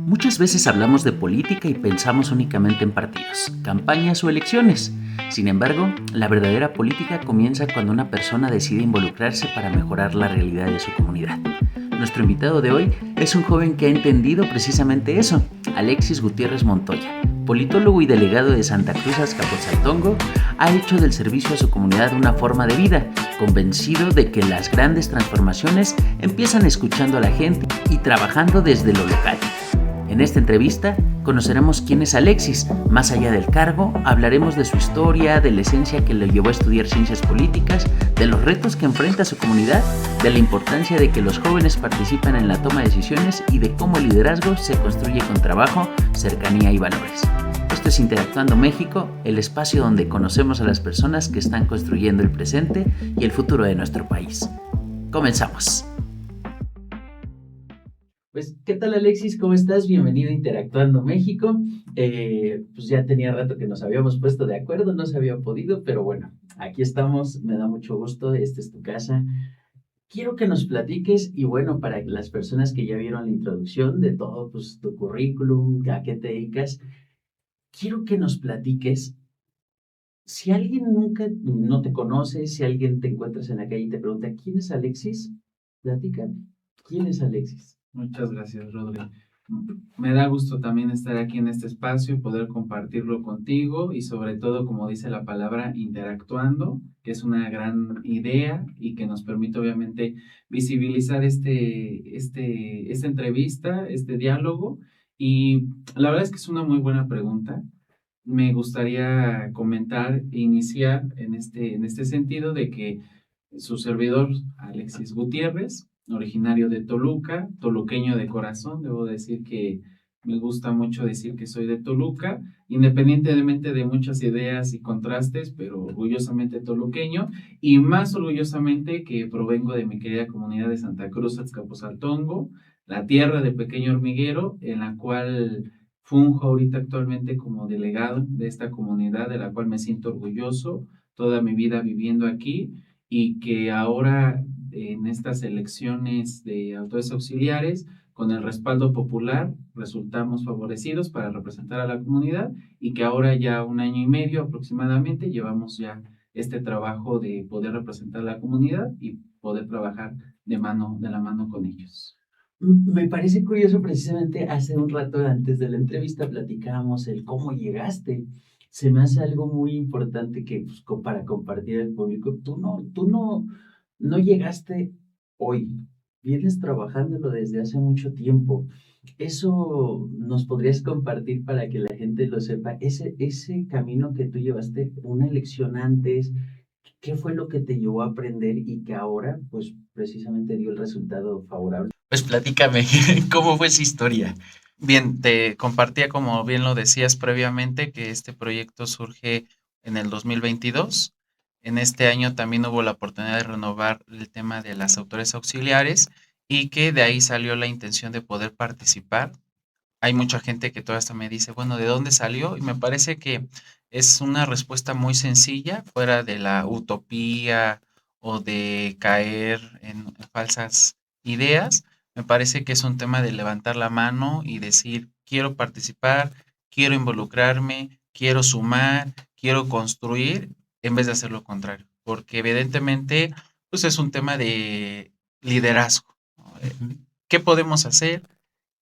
Muchas veces hablamos de política y pensamos únicamente en partidos, campañas o elecciones. Sin embargo, la verdadera política comienza cuando una persona decide involucrarse para mejorar la realidad de su comunidad. Nuestro invitado de hoy es un joven que ha entendido precisamente eso, Alexis Gutiérrez Montoya. Politólogo y delegado de Santa Cruz Azcapotzaltongo, ha hecho del servicio a su comunidad una forma de vida, convencido de que las grandes transformaciones empiezan escuchando a la gente y trabajando desde lo local. En esta entrevista conoceremos quién es Alexis. Más allá del cargo, hablaremos de su historia, de la esencia que le llevó a estudiar ciencias políticas, de los retos que enfrenta su comunidad, de la importancia de que los jóvenes participen en la toma de decisiones y de cómo el liderazgo se construye con trabajo, cercanía y valores. Esto es Interactuando México, el espacio donde conocemos a las personas que están construyendo el presente y el futuro de nuestro país. Comenzamos. Pues, ¿qué tal, Alexis? ¿Cómo estás? Bienvenido a Interactuando México. Pues ya tenía rato que nos habíamos puesto de acuerdo, no se había podido, pero bueno, aquí estamos, me da mucho gusto, esta es tu casa. Quiero que nos platiques, y bueno, para las personas que ya vieron la introducción de todo, pues tu currículum, a qué te dedicas, quiero que nos platiques, si alguien nunca no te conoce, si alguien te encuentras en la calle y te pregunta, ¿quién es Alexis? Platícame, ¿quién es Alexis? Muchas gracias, Rodri. Me da gusto también estar aquí en este espacio y poder compartirlo contigo y sobre todo, como dice la palabra, interactuando, que es una gran idea y que nos permite obviamente visibilizar esta entrevista, este diálogo. Y la verdad es que es una muy buena pregunta. Me gustaría comentar e iniciar en este sentido de que su servidor, Alexis Gutiérrez, originario de Toluca, toluqueño de corazón, debo decir que me gusta mucho decir que soy de Toluca, independientemente de muchas ideas y contrastes, pero orgullosamente toluqueño, y más orgullosamente que provengo de mi querida comunidad de Santa Cruz Azcapotzaltongo, la tierra del pequeño hormiguero, en la cual funjo ahorita actualmente como delegado de esta comunidad, de la cual me siento orgulloso, toda mi vida viviendo aquí, y que ahora en estas elecciones de autoridades auxiliares, con el respaldo popular, resultamos favorecidos para representar a la comunidad y que ahora ya 1 año y medio aproximadamente llevamos ya este trabajo de poder representar a la comunidad y poder trabajar de la mano con ellos. Me parece curioso, precisamente hace un rato antes de la entrevista platicábamos el cómo llegaste. Se me hace algo muy importante que pues, para compartir al público. Tú no llegaste hoy, vienes trabajándolo desde hace mucho tiempo. Eso nos podrías compartir para que la gente lo sepa. Ese camino que tú llevaste, una elección antes, ¿qué fue lo que te llevó a aprender y que ahora, pues precisamente dio el resultado favorable? Pues platícame, ¿cómo fue esa historia? Bien, te compartía, como bien lo decías previamente, que este proyecto surge en el 2022. En este año también hubo la oportunidad de renovar el tema de las autoridades auxiliares y que de ahí salió la intención de poder participar. Hay mucha gente que todavía hasta me dice, bueno, ¿de dónde salió? Y me parece que es una respuesta muy sencilla, fuera de la utopía o de caer en falsas ideas. Me parece que es un tema de levantar la mano y decir, quiero participar, quiero involucrarme, quiero sumar, quiero construir, en vez de hacer lo contrario. Porque evidentemente, pues es un tema de liderazgo, ¿no? ¿Qué podemos hacer?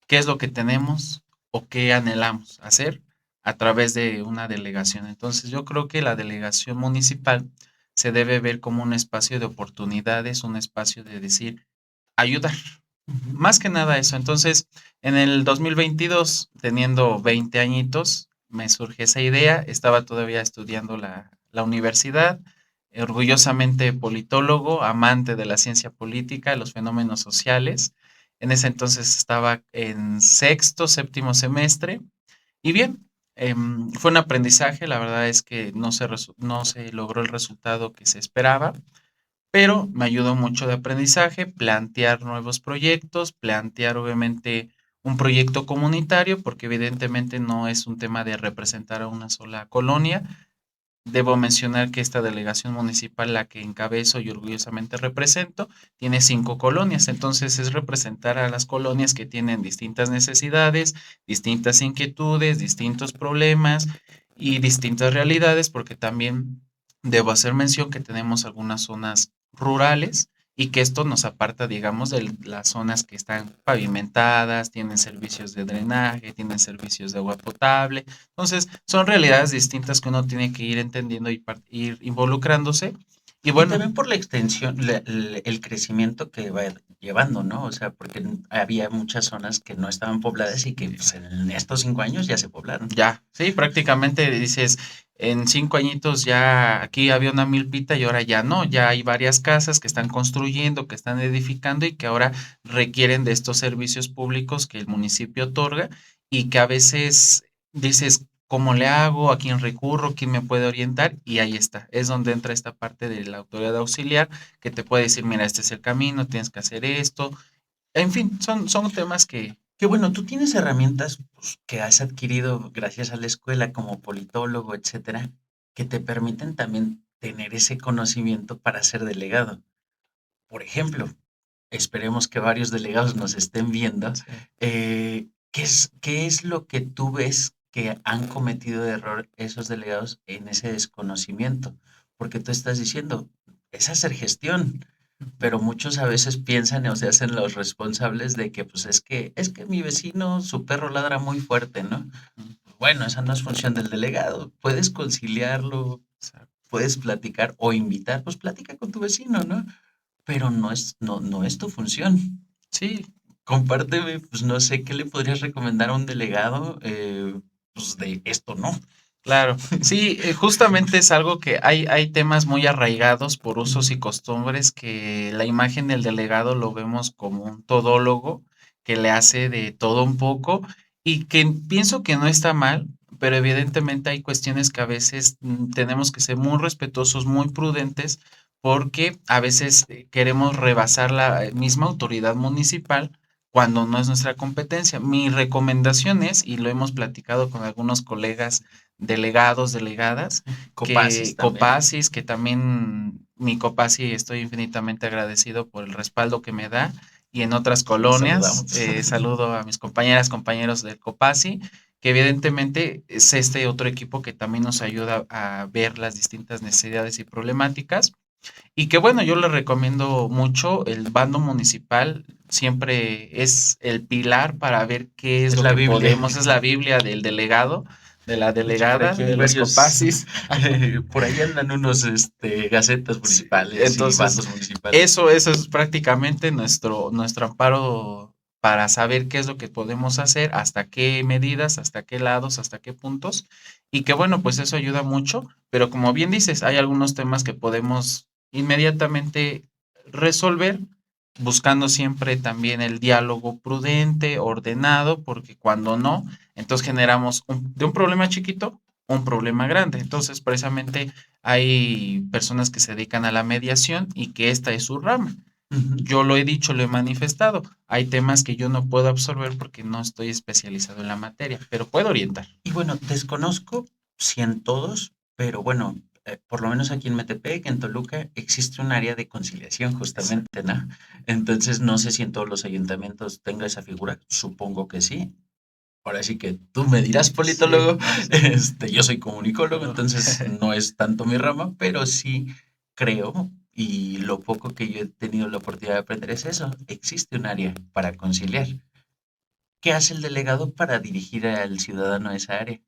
¿Qué es lo que tenemos o qué anhelamos hacer a través de una delegación? Entonces, yo creo que la delegación municipal se debe ver como un espacio de oportunidades, un espacio de decir, ayudar. Más que nada eso. Entonces, en el 2022, teniendo 20 añitos, me surge esa idea. Estaba todavía estudiando la universidad, orgullosamente politólogo, amante de la ciencia política, los fenómenos sociales. En ese entonces estaba en sexto, séptimo semestre. Y bien, fue un aprendizaje. La verdad es que no se logró el resultado que se esperaba, pero me ayudó mucho de aprendizaje, plantear nuevos proyectos, plantear obviamente un proyecto comunitario, porque evidentemente no es un tema de representar a una sola colonia, Debo mencionar que esta delegación municipal, la que encabezo y orgullosamente represento, tiene 5 colonias. Entonces es representar a las colonias que tienen distintas necesidades, distintas inquietudes, distintos problemas y distintas realidades, porque también debo hacer mención que tenemos algunas zonas rurales y que esto nos aparta, digamos, de las zonas que están pavimentadas, tienen servicios de drenaje, tienen servicios de agua potable. Entonces, son realidades distintas que uno tiene que ir entendiendo y ir involucrándose. Y Y bueno, también por la extensión, el crecimiento que va llevando, ¿no? O sea, porque había muchas zonas que no estaban pobladas y que pues, en estos 5 años ya se poblaron. ya, sí, prácticamente dices, en 5 añitos ya aquí había una milpita y ahora ya no, ya hay varias casas que están construyendo, que están edificando y que ahora requieren de estos servicios públicos que el municipio otorga y que a veces dices, ¿cómo le hago? ¿A quién recurro? ¿Quién me puede orientar? Y ahí está, es donde entra esta parte de la autoridad auxiliar que te puede decir, mira, este es el camino, tienes que hacer esto. En fin, son temas que, Que bueno, tú tienes herramientas pues, que has adquirido gracias a la escuela como politólogo, etcétera, que te permiten también tener ese conocimiento para ser delegado. Por ejemplo, esperemos que varios delegados nos estén viendo. sí, ¿Qué es lo que tú ves que han cometido de error esos delegados en ese desconocimiento? Porque tú estás diciendo, es hacer gestión, pero muchos a veces piensan o se hacen los responsables de que, pues es que mi vecino, su perro ladra muy fuerte, ¿no? ujú, Bueno, esa no es función del delegado. Puedes conciliarlo, exacto. puedes platicar o invitar, pues platica con tu vecino, ¿no? Pero no es tu función. Sí, Compárteme, pues no sé qué le podrías recomendar a un delegado, pues de esto no. claro, sí, justamente es algo que hay temas muy arraigados por usos y costumbres que la imagen del delegado lo vemos como un todólogo que le hace de todo un poco y que pienso que no está mal, pero evidentemente hay cuestiones que a veces tenemos que ser muy respetuosos, muy prudentes, porque a veces queremos rebasar la misma autoridad municipal cuando no es nuestra competencia. Mi recomendación es, y lo hemos platicado con algunos colegas delegados, delegadas, Copaces también. Copasis, que también mi Copasi estoy infinitamente agradecido por el respaldo que me da. Y en otras Los colonias, saludamos. saludo a mis compañeras, compañeros del Copasi, que evidentemente es este otro equipo que también nos ayuda a ver las distintas necesidades y problemáticas. Y que bueno, yo le recomiendo mucho el bando municipal, siempre es el pilar para ver qué es Es lo la que Biblia. podemos, es la Biblia del delegado, de la De hecho, por delegada, aquí hay de los varios, copacis. por ahí andan unos gacetas Sí, municipales y entonces, bandos municipales. eso es prácticamente nuestro amparo para saber qué es lo que podemos hacer, hasta qué medidas, hasta qué lados, hasta qué puntos. Y que bueno, pues eso ayuda mucho, pero como bien dices, hay algunos temas que podemos inmediatamente resolver, buscando siempre también el diálogo prudente, ordenado, porque cuando no, entonces generamos de un problema chiquito un problema grande. Entonces, precisamente hay personas que se dedican a la mediación y que esta es su rama. Ujú. Yo lo he dicho, lo he manifestado. Hay temas que yo no puedo absorber porque no estoy especializado en la materia, pero puedo orientar. Y bueno, desconozco si en todos, pero bueno, por lo menos aquí en Metepec, en Toluca, existe un área de conciliación Exacto. justamente, ¿no? Entonces, no sé si en todos los ayuntamientos tenga esa figura, supongo que sí. Ahora sí que tú me dirás, Sí, politólogo, no, sí. yo soy comunicólogo, No. entonces no es tanto mi rama, pero sí creo, y lo poco que yo he tenido la oportunidad de aprender es eso, existe un área para conciliar. ¿Qué hace el delegado para dirigir al ciudadano a esa área?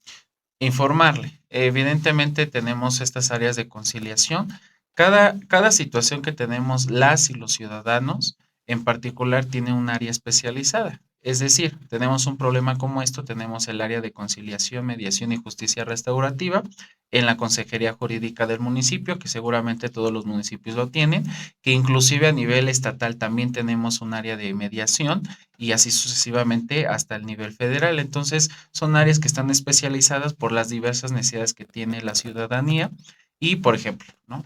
Informarle. Evidentemente tenemos estas áreas de conciliación. Cada situación que tenemos las y los ciudadanos en particular tiene un área especializada. Es decir, tenemos un problema como esto, tenemos el área de conciliación, mediación y justicia restaurativa en la Consejería Jurídica del municipio, que seguramente todos los municipios lo tienen, que inclusive a nivel estatal también tenemos un área de mediación y así sucesivamente hasta el nivel federal. Entonces, son áreas que están especializadas por las diversas necesidades que tiene la ciudadanía y, por ejemplo, ¿no?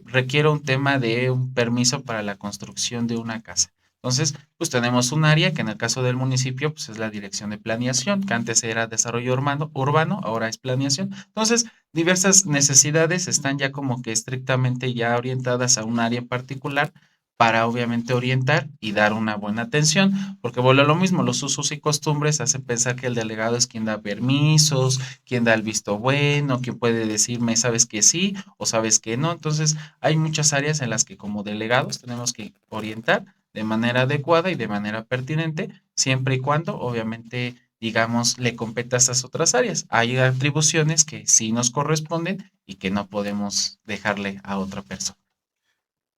Requiero un tema de un permiso para la construcción de una casa. Entonces, pues tenemos un área que en el caso del municipio, pues es la dirección de planeación, que antes era desarrollo urbano, ahora es planeación. Entonces, diversas necesidades están ya como que estrictamente ya orientadas a un área en particular para obviamente orientar y dar una buena atención, porque vuelve a lo mismo, los usos y costumbres hacen pensar que el delegado es quien da permisos, quien da el visto bueno, quien puede decirme sabes que sí o sabes que no. Entonces, hay muchas áreas en las que como delegados tenemos que orientar de manera adecuada y de manera pertinente, siempre y cuando, obviamente, digamos, le competa a esas otras áreas. Hay atribuciones que sí nos corresponden y que no podemos dejarle a otra persona.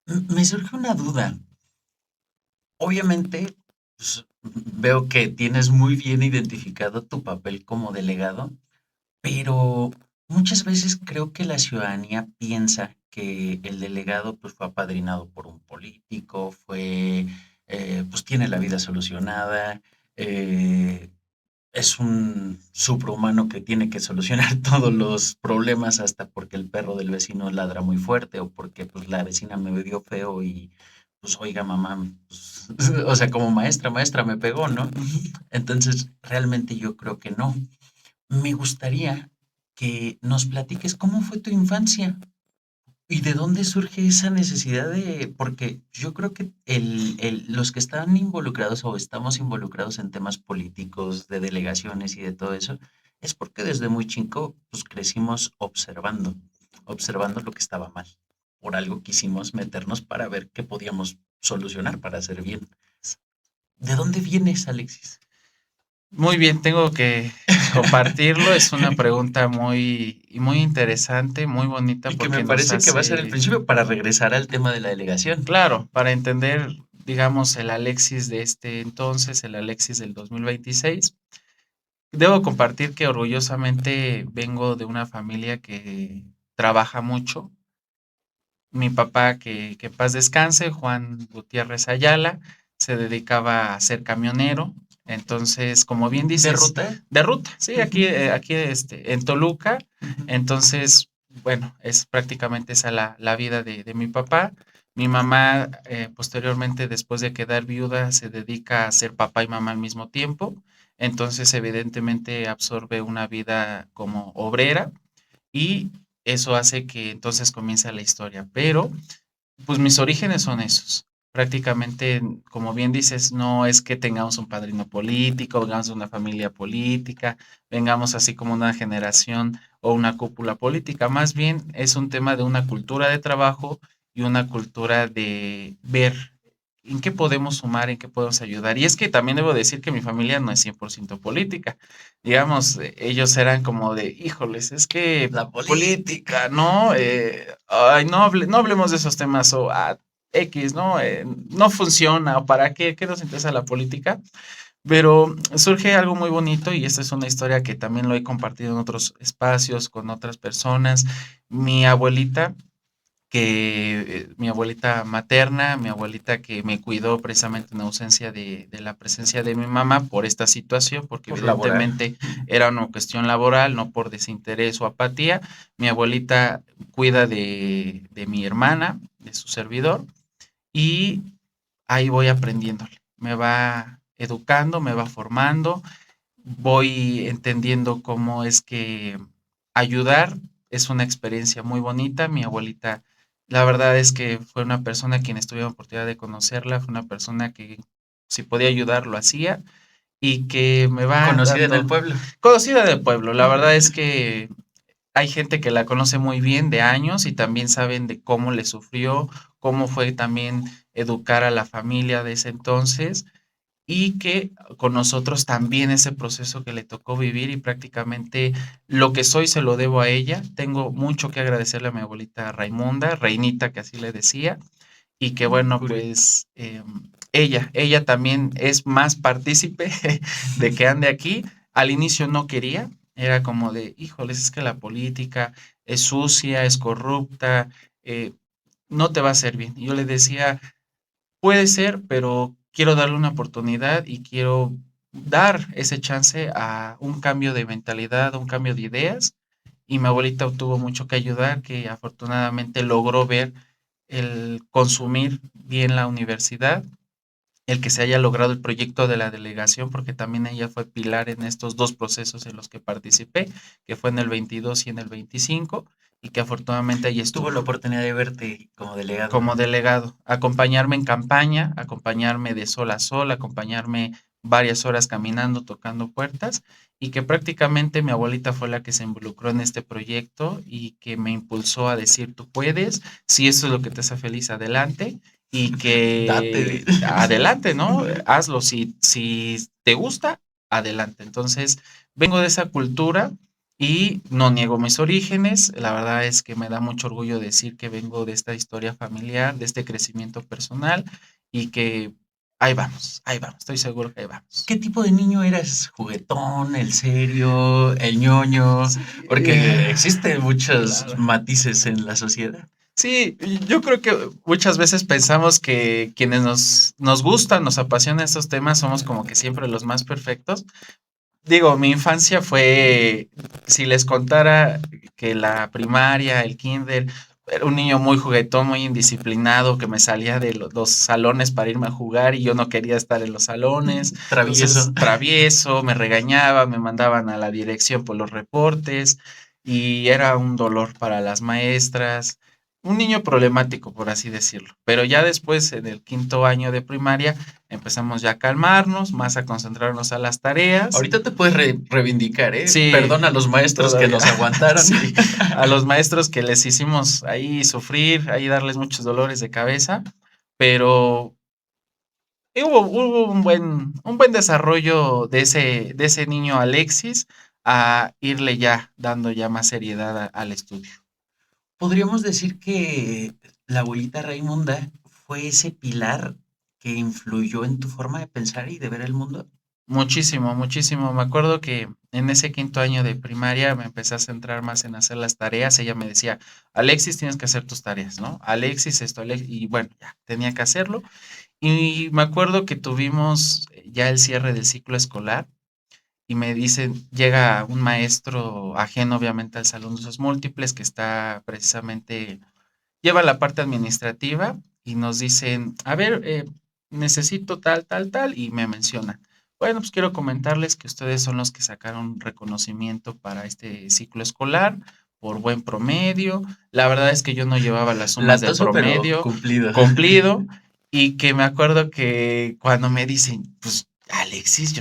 Me surge una duda. Obviamente, pues, veo que tienes muy bien identificado tu papel como delegado, pero muchas veces creo que la ciudadanía piensa que el delegado pues fue apadrinado por un político, pues tiene la vida solucionada, eh, es un superhumano que tiene que solucionar todos los problemas hasta porque el perro del vecino ladra muy fuerte o porque pues la vecina me vio feo y pues oiga mamá, pues, o sea, como maestra me pegó, ¿no? Ujú. Entonces, realmente yo creo que no. Me gustaría que nos platiques cómo fue tu infancia y de dónde surge esa necesidad porque yo creo que los que están involucrados o estamos involucrados en temas políticos, de delegaciones y de todo eso, es porque desde muy chico pues crecimos observando lo que estaba mal. Por algo quisimos meternos para ver qué podíamos solucionar para hacer bien. ¿De dónde vienes, Alexis? Muy bien, tengo que compartirlo. Es una pregunta muy interesante, muy bonita Y que me porque nos parece que va a ser el hace, principio para regresar al tema de la delegación. claro, para entender, digamos, el Alexis de este entonces, el Alexis del 2026. Debo compartir que orgullosamente vengo de una familia que trabaja mucho. Mi papá, que en paz descanse, Juan Gutiérrez Ayala, se dedicaba a ser camionero. Entonces, como bien ¿De dices, ruta? de ruta, sí, Ujú, aquí en Toluca. ujú. Entonces, bueno, es prácticamente esa la vida de mi papá. Mi mamá, posteriormente, después de quedar viuda, se dedica a ser papá y mamá al mismo tiempo. Entonces, evidentemente, absorbe una vida como obrera y eso hace que entonces comience la historia. Pero, pues mis orígenes son esos. Prácticamente, como bien dices, no es que tengamos un padrino político, vengamos de una familia política, vengamos así como una generación o una cúpula política. Más bien es un tema de una cultura de trabajo y una cultura de ver en qué podemos sumar, en qué podemos ayudar. Y es que también debo decir que mi familia no es 100% política. Digamos, ellos eran como de, híjoles, es que La política. política, ¿no? Ay, no hablemos de esos temas o X, ¿no? No funciona, o para qué nos interesa la política. Pero surge algo muy bonito y esta es una historia que también lo he compartido en otros espacios con otras personas. Mi abuelita mi abuelita materna, mi abuelita que me cuidó precisamente en ausencia de la presencia de mi mamá por esta situación, porque Por laboral. evidentemente era una cuestión laboral, no por desinterés o apatía. Mi abuelita cuida de mi hermana, de su servidor, y ahí voy aprendiéndole. Me va educando, me va formando, voy entendiendo cómo es que ayudar es una experiencia muy bonita. Mi abuelita, la verdad es que fue una persona a quien tuve la oportunidad de conocerla, fue una persona que si podía ayudar lo hacía y que me va Conocida en el dando pueblo. conocida del pueblo. La verdad es que hay gente que la conoce muy bien de años y también saben de cómo le sufrió, cómo fue también educar a la familia de ese entonces y que con nosotros también ese proceso que le tocó vivir y prácticamente lo que soy se lo debo a ella. Tengo mucho que agradecerle a mi abuelita Raimunda, Reinita, que así le decía, y que bueno, Curioso. pues ella también es más partícipe de que ande aquí. Al inicio no quería, era como de, híjoles, es que la política es sucia, es corrupta, eh, no te va a hacer bien. Y yo le decía, puede ser, pero quiero darle una oportunidad y quiero dar ese chance a un cambio de mentalidad, a un cambio de ideas. Y mi abuelita tuvo mucho que ayudar, que afortunadamente logró ver el consumir bien la universidad el que se haya logrado el proyecto de la delegación, porque también ella fue pilar en estos dos procesos en los que participé, que fue en el 22 y en el 25, y que afortunadamente ella Tuvo estuvo la oportunidad de verte como delegado. como delegado, acompañarme en campaña, acompañarme de sol a sol, acompañarme varias horas caminando, tocando puertas, y que prácticamente mi abuelita fue la que se involucró en este proyecto y que me impulsó a decir, tú puedes, si eso es lo que te hace feliz, adelante, y Date. que adelante, ¿no? Hazlo, si te gusta, adelante. Entonces, vengo de esa cultura y no niego mis orígenes, la verdad es que me da mucho orgullo decir que vengo de esta historia familiar, de este crecimiento personal y que ahí vamos, estoy seguro que ahí vamos. ¿Qué tipo de niño eras? ¿Juguetón, el serio, el ñoño? Sí, Porque existen muchos claro. matices en la sociedad. Sí, yo creo que muchas veces pensamos que quienes nos gustan, nos apasionan estos temas, somos como que siempre los más perfectos. Digo, mi infancia fue, si les contara que la primaria, el kinder, era un niño muy juguetón, muy indisciplinado, que me salía de los salones para irme a jugar y yo no quería estar en los salones. Entonces, Travieso. travieso, me regañaba, me mandaban a la dirección por los reportes y era un dolor para las maestras. Un niño problemático, por así decirlo. Pero ya después, en el quinto año de primaria, empezamos ya a calmarnos, más a concentrarnos a las tareas. Ahorita te puedes reivindicar, ¿eh? Sí, Perdona a los maestros que todavía. nos aguantaron. Sí, a los maestros que les hicimos ahí sufrir, ahí darles muchos dolores de cabeza, pero hubo un buen desarrollo de ese niño Alexis a irle ya dando ya más seriedad al estudio. Podríamos decir que la abuelita Raimunda fue ese pilar que influyó en tu forma de pensar y de ver el mundo. Muchísimo, muchísimo. Me acuerdo que en ese quinto año de primaria me empecé a centrar más en hacer las tareas. Ella me decía, Alexis, tienes que hacer tus tareas, ¿no? Alexis, esto, Alexis. Y bueno, ya tenía que hacerlo. Y me acuerdo que tuvimos ya el cierre del ciclo escolar y me dicen, llega un maestro ajeno obviamente al salón de usos múltiples que está precisamente, lleva la parte administrativa y nos dicen, a ver, necesito tal, tal, tal, y me mencionan. Bueno, pues quiero comentarles que ustedes son los que sacaron reconocimiento para este ciclo escolar por buen promedio. La verdad es que yo no llevaba las sumas del Latoso, pero promedio cumplido. cumplido y que me acuerdo que cuando me dicen, pues Alexis,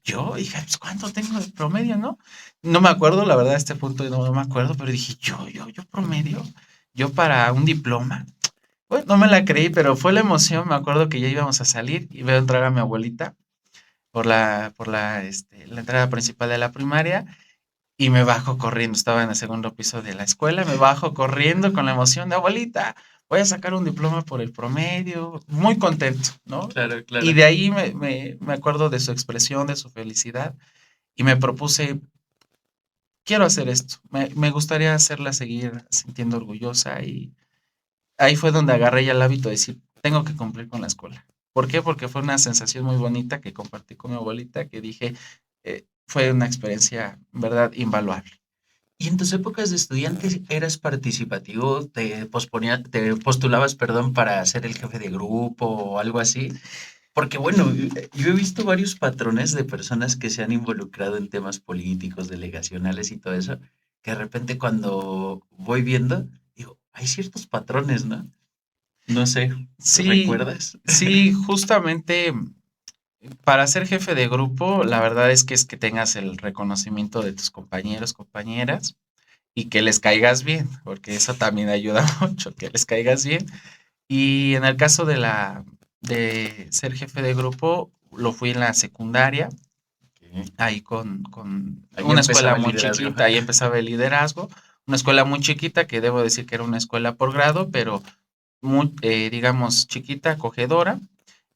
yo dije, pues ¿cuánto tengo de promedio, no? No me acuerdo, la verdad, a este punto no me acuerdo, pero dije, yo promedio, yo para un diploma. Bueno, no me la creí, pero fue la emoción. Me acuerdo que ya íbamos a salir y veo entrar a mi abuelita la entrada principal de la primaria y me bajo corriendo. Estaba en el segundo piso de la escuela, me bajo corriendo con la emoción de abuelita, voy a sacar un diploma por el promedio, muy contento, ¿no? Claro, Y claro. de ahí me acuerdo de su expresión, de su felicidad y me propuse, quiero hacer esto, me gustaría hacerla seguir sintiendo orgullosa y ahí fue donde agarré ya el hábito de decir, tengo que cumplir con la escuela. ¿Por qué? Porque fue una sensación muy bonita que compartí con mi abuelita, que dije, fue una experiencia, en verdad, invaluable. ¿Y en tus épocas de estudiantes eras participativo? Te postulabas, perdón, para ser el jefe de grupo o algo así? Porque bueno, yo he visto varios patrones de personas que se han involucrado en temas políticos, delegacionales y todo eso, que de repente cuando voy viendo, digo, hay ciertos patrones, ¿no? No sé, Sí, ¿recuerdas? sí, justamente para ser jefe de grupo, la verdad es que tengas el reconocimiento de tus compañeros, compañeras y que les caigas bien, porque eso también ayuda mucho, que les caigas bien. Y en el caso de ser jefe de grupo, lo fui en la secundaria, Ok. ahí con Ahí una escuela empezaba el muy liderazgo. chiquita, ahí empezaba el liderazgo, una escuela muy chiquita, que debo decir que era una escuela por grado, pero muy, digamos, chiquita, acogedora,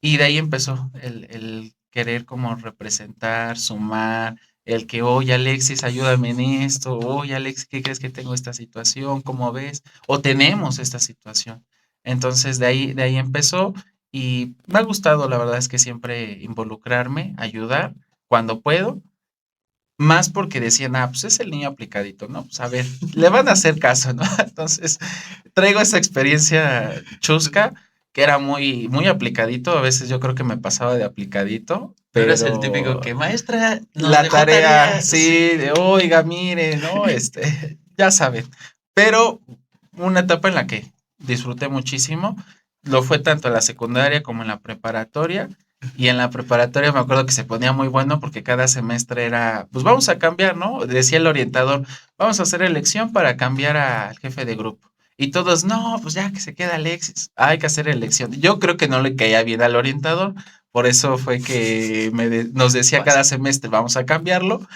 y de ahí empezó el querer como representar, sumar, el que, oye Alexis, ayúdame en esto, oye Alexis, ¿qué crees que tengo esta situación? ¿Cómo ves? O tenemos esta situación. Entonces de ahí empezó y me ha gustado, la verdad es que siempre involucrarme, ayudar cuando puedo, más porque decían, ah, pues es el niño aplicadito, ¿no? Pues a ver, le van a hacer caso, ¿no? Entonces traigo esa experiencia chusca que era muy, muy aplicadito. A veces yo creo que me pasaba de aplicadito, Tú eras el típico pero que, maestra, nos la dejó tarea, tarea. sí, Sí. de oiga, mire, ¿no? Ya saben. Pero una etapa en la que disfruté muchísimo, lo fue tanto en la secundaria como en la preparatoria. Y en la preparatoria me acuerdo que se ponía muy bueno porque cada semestre era, pues vamos a cambiar, ¿no? Decía el orientador, vamos a hacer elección para cambiar al jefe de grupo. Y todos, no, pues ya que se queda Alexis, hay que hacer elección. Yo creo que no le caía bien al orientador, por eso fue que nos decía Pasa. cada semestre, vamos a cambiarlo.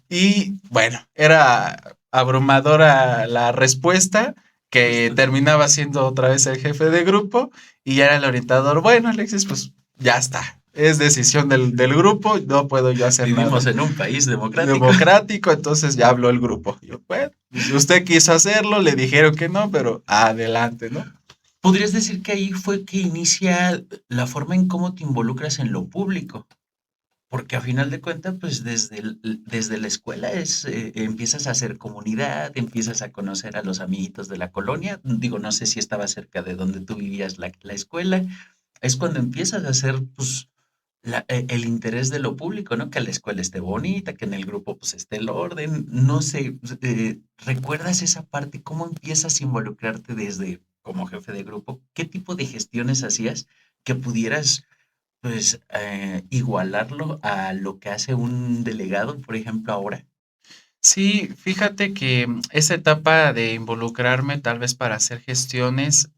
Y bueno, era abrumadora la respuesta, que Justo. terminaba siendo otra vez el jefe de grupo y ya era el orientador. Bueno, Alexis, pues ya está. Es decisión del grupo, no puedo yo hacer Vivimos nada en un país democrático. democrático, entonces ya habló el grupo. Yo, bueno, si usted quiso hacerlo, le dijeron que no, pero adelante, ¿no? ¿Podrías decir que ahí fue que inicia la forma en cómo te involucras en lo público? Porque a final de cuentas, pues desde la escuela empiezas a hacer comunidad, empiezas a conocer a los amiguitos de la colonia. Digo, no sé si estaba cerca de donde tú vivías la escuela. Es cuando empiezas a hacer, pues, el interés de lo público, ¿no? Que la escuela esté bonita, que en el grupo, pues, esté el orden. No sé, ¿recuerdas esa parte? ¿Cómo empiezas a involucrarte desde como jefe de grupo? ¿Qué tipo de gestiones hacías que pudieras pues, igualarlo a lo que hace un delegado, por ejemplo, ahora? Sí, fíjate que esa etapa de involucrarme tal vez para hacer gestiones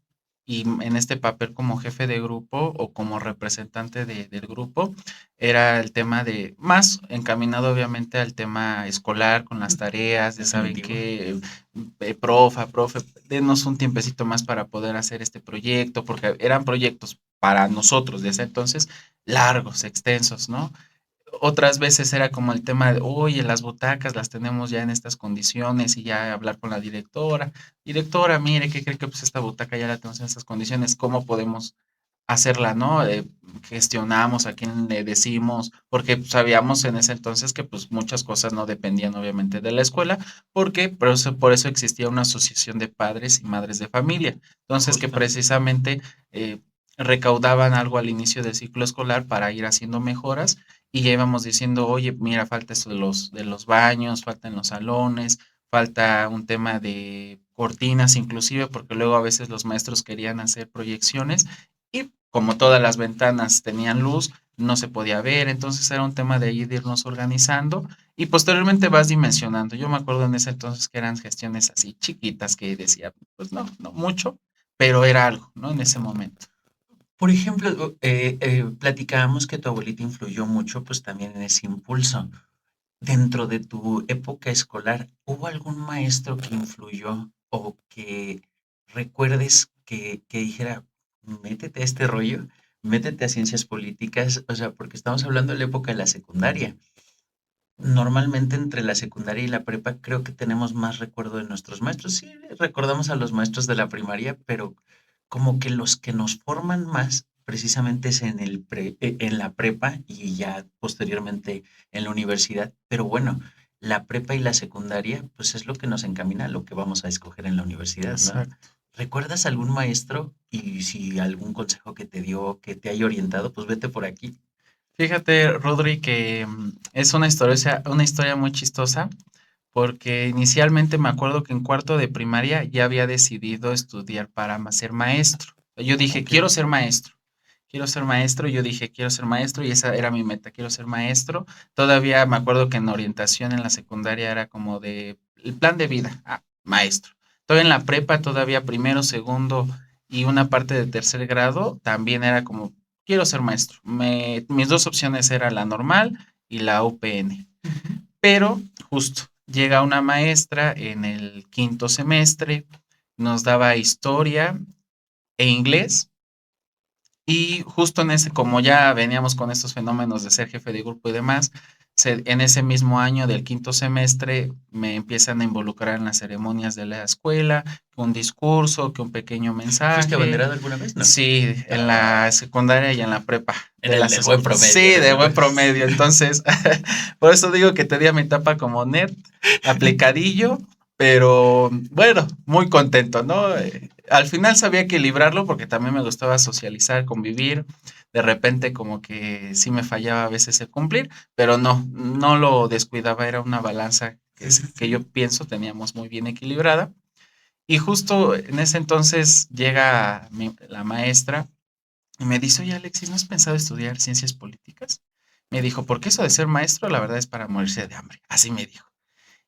y en este papel como jefe de grupo o como representante del grupo, era el tema de más encaminado obviamente al tema escolar con las tareas, de saben Definitivo. que profe, denos un tiempecito más para poder hacer este proyecto, porque eran proyectos para nosotros de ese entonces largos, extensos, ¿no? Otras veces era como el tema de, oye, las butacas las tenemos ya en estas condiciones y ya hablar con la directora. Directora, mire, ¿qué cree que pues esta butaca ya la tenemos en estas condiciones? ¿Cómo podemos hacerla, no? Gestionamos a quién le decimos, porque sabíamos en ese entonces que pues muchas cosas no dependían obviamente de la escuela, porque por eso existía una asociación de padres y madres de familia. Entonces que Justo. precisamente recaudaban algo al inicio del ciclo escolar para ir haciendo mejoras y ya íbamos diciendo, oye, mira, falta esto de los baños, falta en los salones, falta un tema de cortinas inclusive, porque luego a veces los maestros querían hacer proyecciones y como todas las ventanas tenían luz, no se podía ver, entonces era un tema de ahí de irnos organizando y posteriormente vas dimensionando. Yo me acuerdo en ese entonces que eran gestiones así chiquitas que decía, pues no, no mucho, pero era algo, ¿no? En ese momento. Por ejemplo, platicábamos que tu abuelita influyó mucho, pues también en ese impulso. Dentro de tu época escolar, ¿hubo algún maestro que influyó o que recuerdes que dijera, métete a este rollo, métete a ciencias políticas? O sea, porque estamos hablando de la época de la secundaria. Normalmente entre la secundaria y la prepa creo que tenemos más recuerdo de nuestros maestros. Sí, recordamos a los maestros de la primaria, pero como que los que nos forman más precisamente es en la prepa y ya posteriormente en la universidad. Pero bueno, la prepa y la secundaria, pues es lo que nos encamina a lo que vamos a escoger en la universidad, ¿no? Exacto. ¿Recuerdas algún maestro y si algún consejo que te dio, que te haya orientado, pues vete por aquí? Fíjate, Rodri, que es una historia muy chistosa, porque inicialmente me acuerdo que en cuarto de primaria ya había decidido estudiar para ser maestro. Yo dije, Ok. quiero ser maestro, y yo dije, quiero ser maestro, y esa era mi meta, quiero ser maestro. Todavía me acuerdo que en orientación en la secundaria era como de, el plan de vida, maestro. Todavía en la prepa, todavía primero, segundo y una parte de tercer grado, también era como, quiero ser maestro. Mis dos opciones eran la normal y la UPN. Ujú. Pero justo llega una maestra en el quinto semestre, nos daba historia e inglés y justo en ese, como ya veníamos con estos fenómenos de ser jefe de grupo y demás, en ese mismo año del quinto semestre me empiezan a involucrar en las ceremonias de la escuela, que un discurso, que un pequeño ¿Fuiste mensaje. abanderado alguna vez? No. Sí, en la Ah, secundaria y en la prepa en de el las del buen sí, promedio, de desde buen luego. promedio. Entonces, por eso digo que tenía mi etapa como nerd, aplicadillo, Pero bueno, muy contento, ¿no? Al final sabía equilibrarlo porque también me gustaba socializar, convivir. De repente como que sí me fallaba a veces el cumplir, pero no lo descuidaba, era una balanza que yo pienso teníamos muy bien equilibrada. Y justo en ese entonces llega la maestra y me dice, oye Alexis, ¿no has pensado estudiar ciencias políticas? Me dijo, porque eso de ser maestro, la verdad es para morirse de hambre. Así me dijo.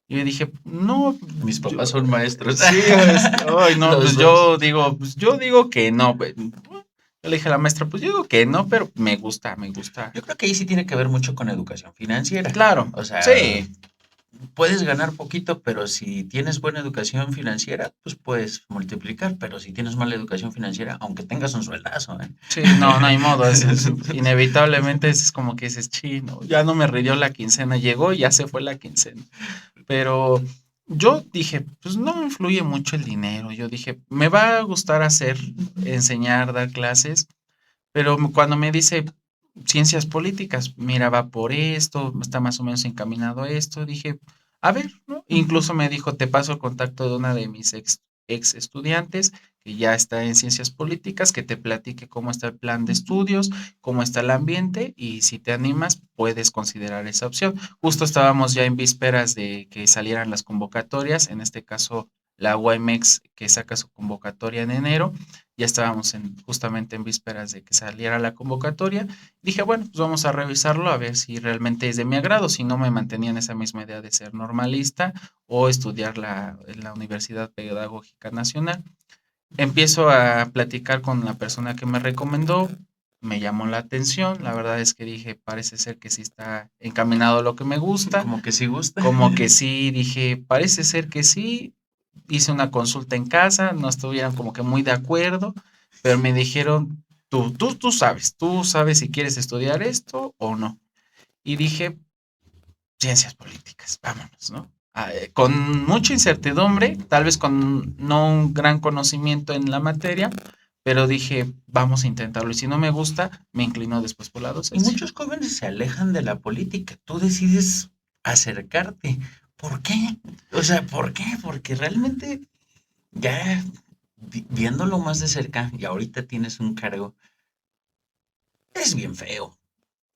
Y yo dije, no, Mis papás yo, son maestros. sí, ay, no, Los pues dos. yo digo que no. Yo le dije a la maestra, pues yo digo que no, pero me gusta, me gusta. Yo creo que ahí sí tiene que ver mucho con educación financiera. Claro, O sea, sí, puedes ganar poquito, pero si tienes buena educación financiera, pues puedes multiplicar. Pero si tienes mala educación financiera, aunque tengas un sueldazo, ¿eh? sí, no hay modo, inevitablemente es como que dices, chino, ya no me rindió la quincena, llegó y ya se fue la quincena. Pero yo dije, pues no influye mucho el dinero. Yo dije, me va a gustar enseñar, dar clases. Pero cuando me dice ciencias políticas, mira, va por esto, está más o menos encaminado a esto, dije, a ver, ¿no? Incluso me dijo, te paso el contacto de una de mis ex estudiantes que ya está en ciencias políticas, que te platique cómo está el plan de estudios, cómo está el ambiente y si te animas, puedes considerar esa opción. Justo estábamos ya en vísperas de que salieran las convocatorias, en este caso la UAMEX que saca su convocatoria en enero, ya estábamos justamente en vísperas de que saliera la convocatoria. Dije, bueno, pues vamos a revisarlo a ver si realmente es de mi agrado, si no me mantenía en esa misma idea de ser normalista o estudiar en la Universidad Pedagógica Nacional. Empiezo a platicar con la persona que me recomendó, me llamó la atención, la verdad es que dije, parece ser que sí está encaminado a lo que me gusta, Como que sí gusta. como que sí, dije, parece ser que sí. Hice una consulta en casa, no estuvieron como que muy de acuerdo, pero me dijeron, tú sabes si quieres estudiar esto o no. Y dije, ciencias políticas, vámonos, ¿no? Con mucha incertidumbre, tal vez con no un gran conocimiento en la materia, pero dije, vamos a intentarlo. Y si no me gusta, me inclino después por la Y docencia. muchos jóvenes se alejan de la política. Tú decides acercarte. ¿Por qué? O sea, ¿por qué? Porque realmente ya viéndolo más de cerca y ahorita tienes un cargo, es bien feo.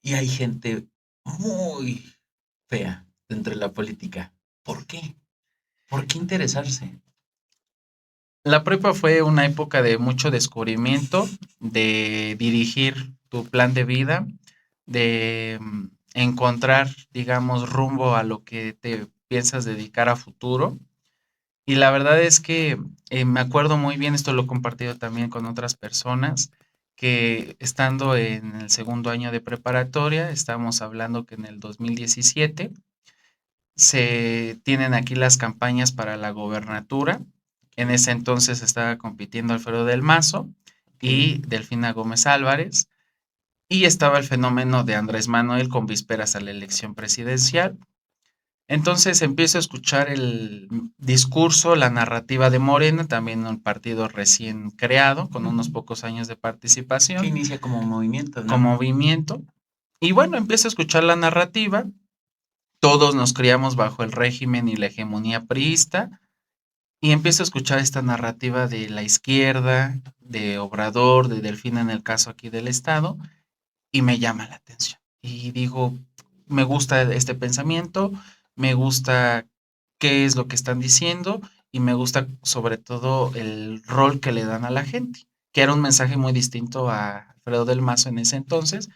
Y hay gente muy fea dentro de la política. ¿Por qué? ¿Por qué interesarse? La prepa fue una época de mucho descubrimiento, de dirigir tu plan de vida, de encontrar, digamos, rumbo a lo que te piensas dedicar a futuro. Y la verdad es que me acuerdo muy bien, esto lo he compartido también con otras personas, que estando en el segundo año de preparatoria, estamos hablando que en el 2017 se tienen aquí las campañas para la gobernatura. En ese entonces estaba compitiendo Alfredo del Mazo y Ok. Delfina Gómez Álvarez. Y estaba el fenómeno de Andrés Manuel con vísperas a la elección presidencial. Entonces empiezo a escuchar el discurso, la narrativa de Morena, también un partido recién creado, con unos pocos años de Que participación, inicia como movimiento, con ¿no? movimiento. Y bueno, empiezo a escuchar la narrativa. Todos nos criamos bajo el régimen y la hegemonía priista. Y empiezo a escuchar esta narrativa de la izquierda, de Obrador, de Delfina en el caso aquí del Estado, y me llama la atención. Y digo, me gusta este pensamiento, me gusta qué es lo que están diciendo y me gusta sobre todo el rol que le dan a la gente, que era un mensaje muy distinto a Alfredo del Mazo en ese entonces.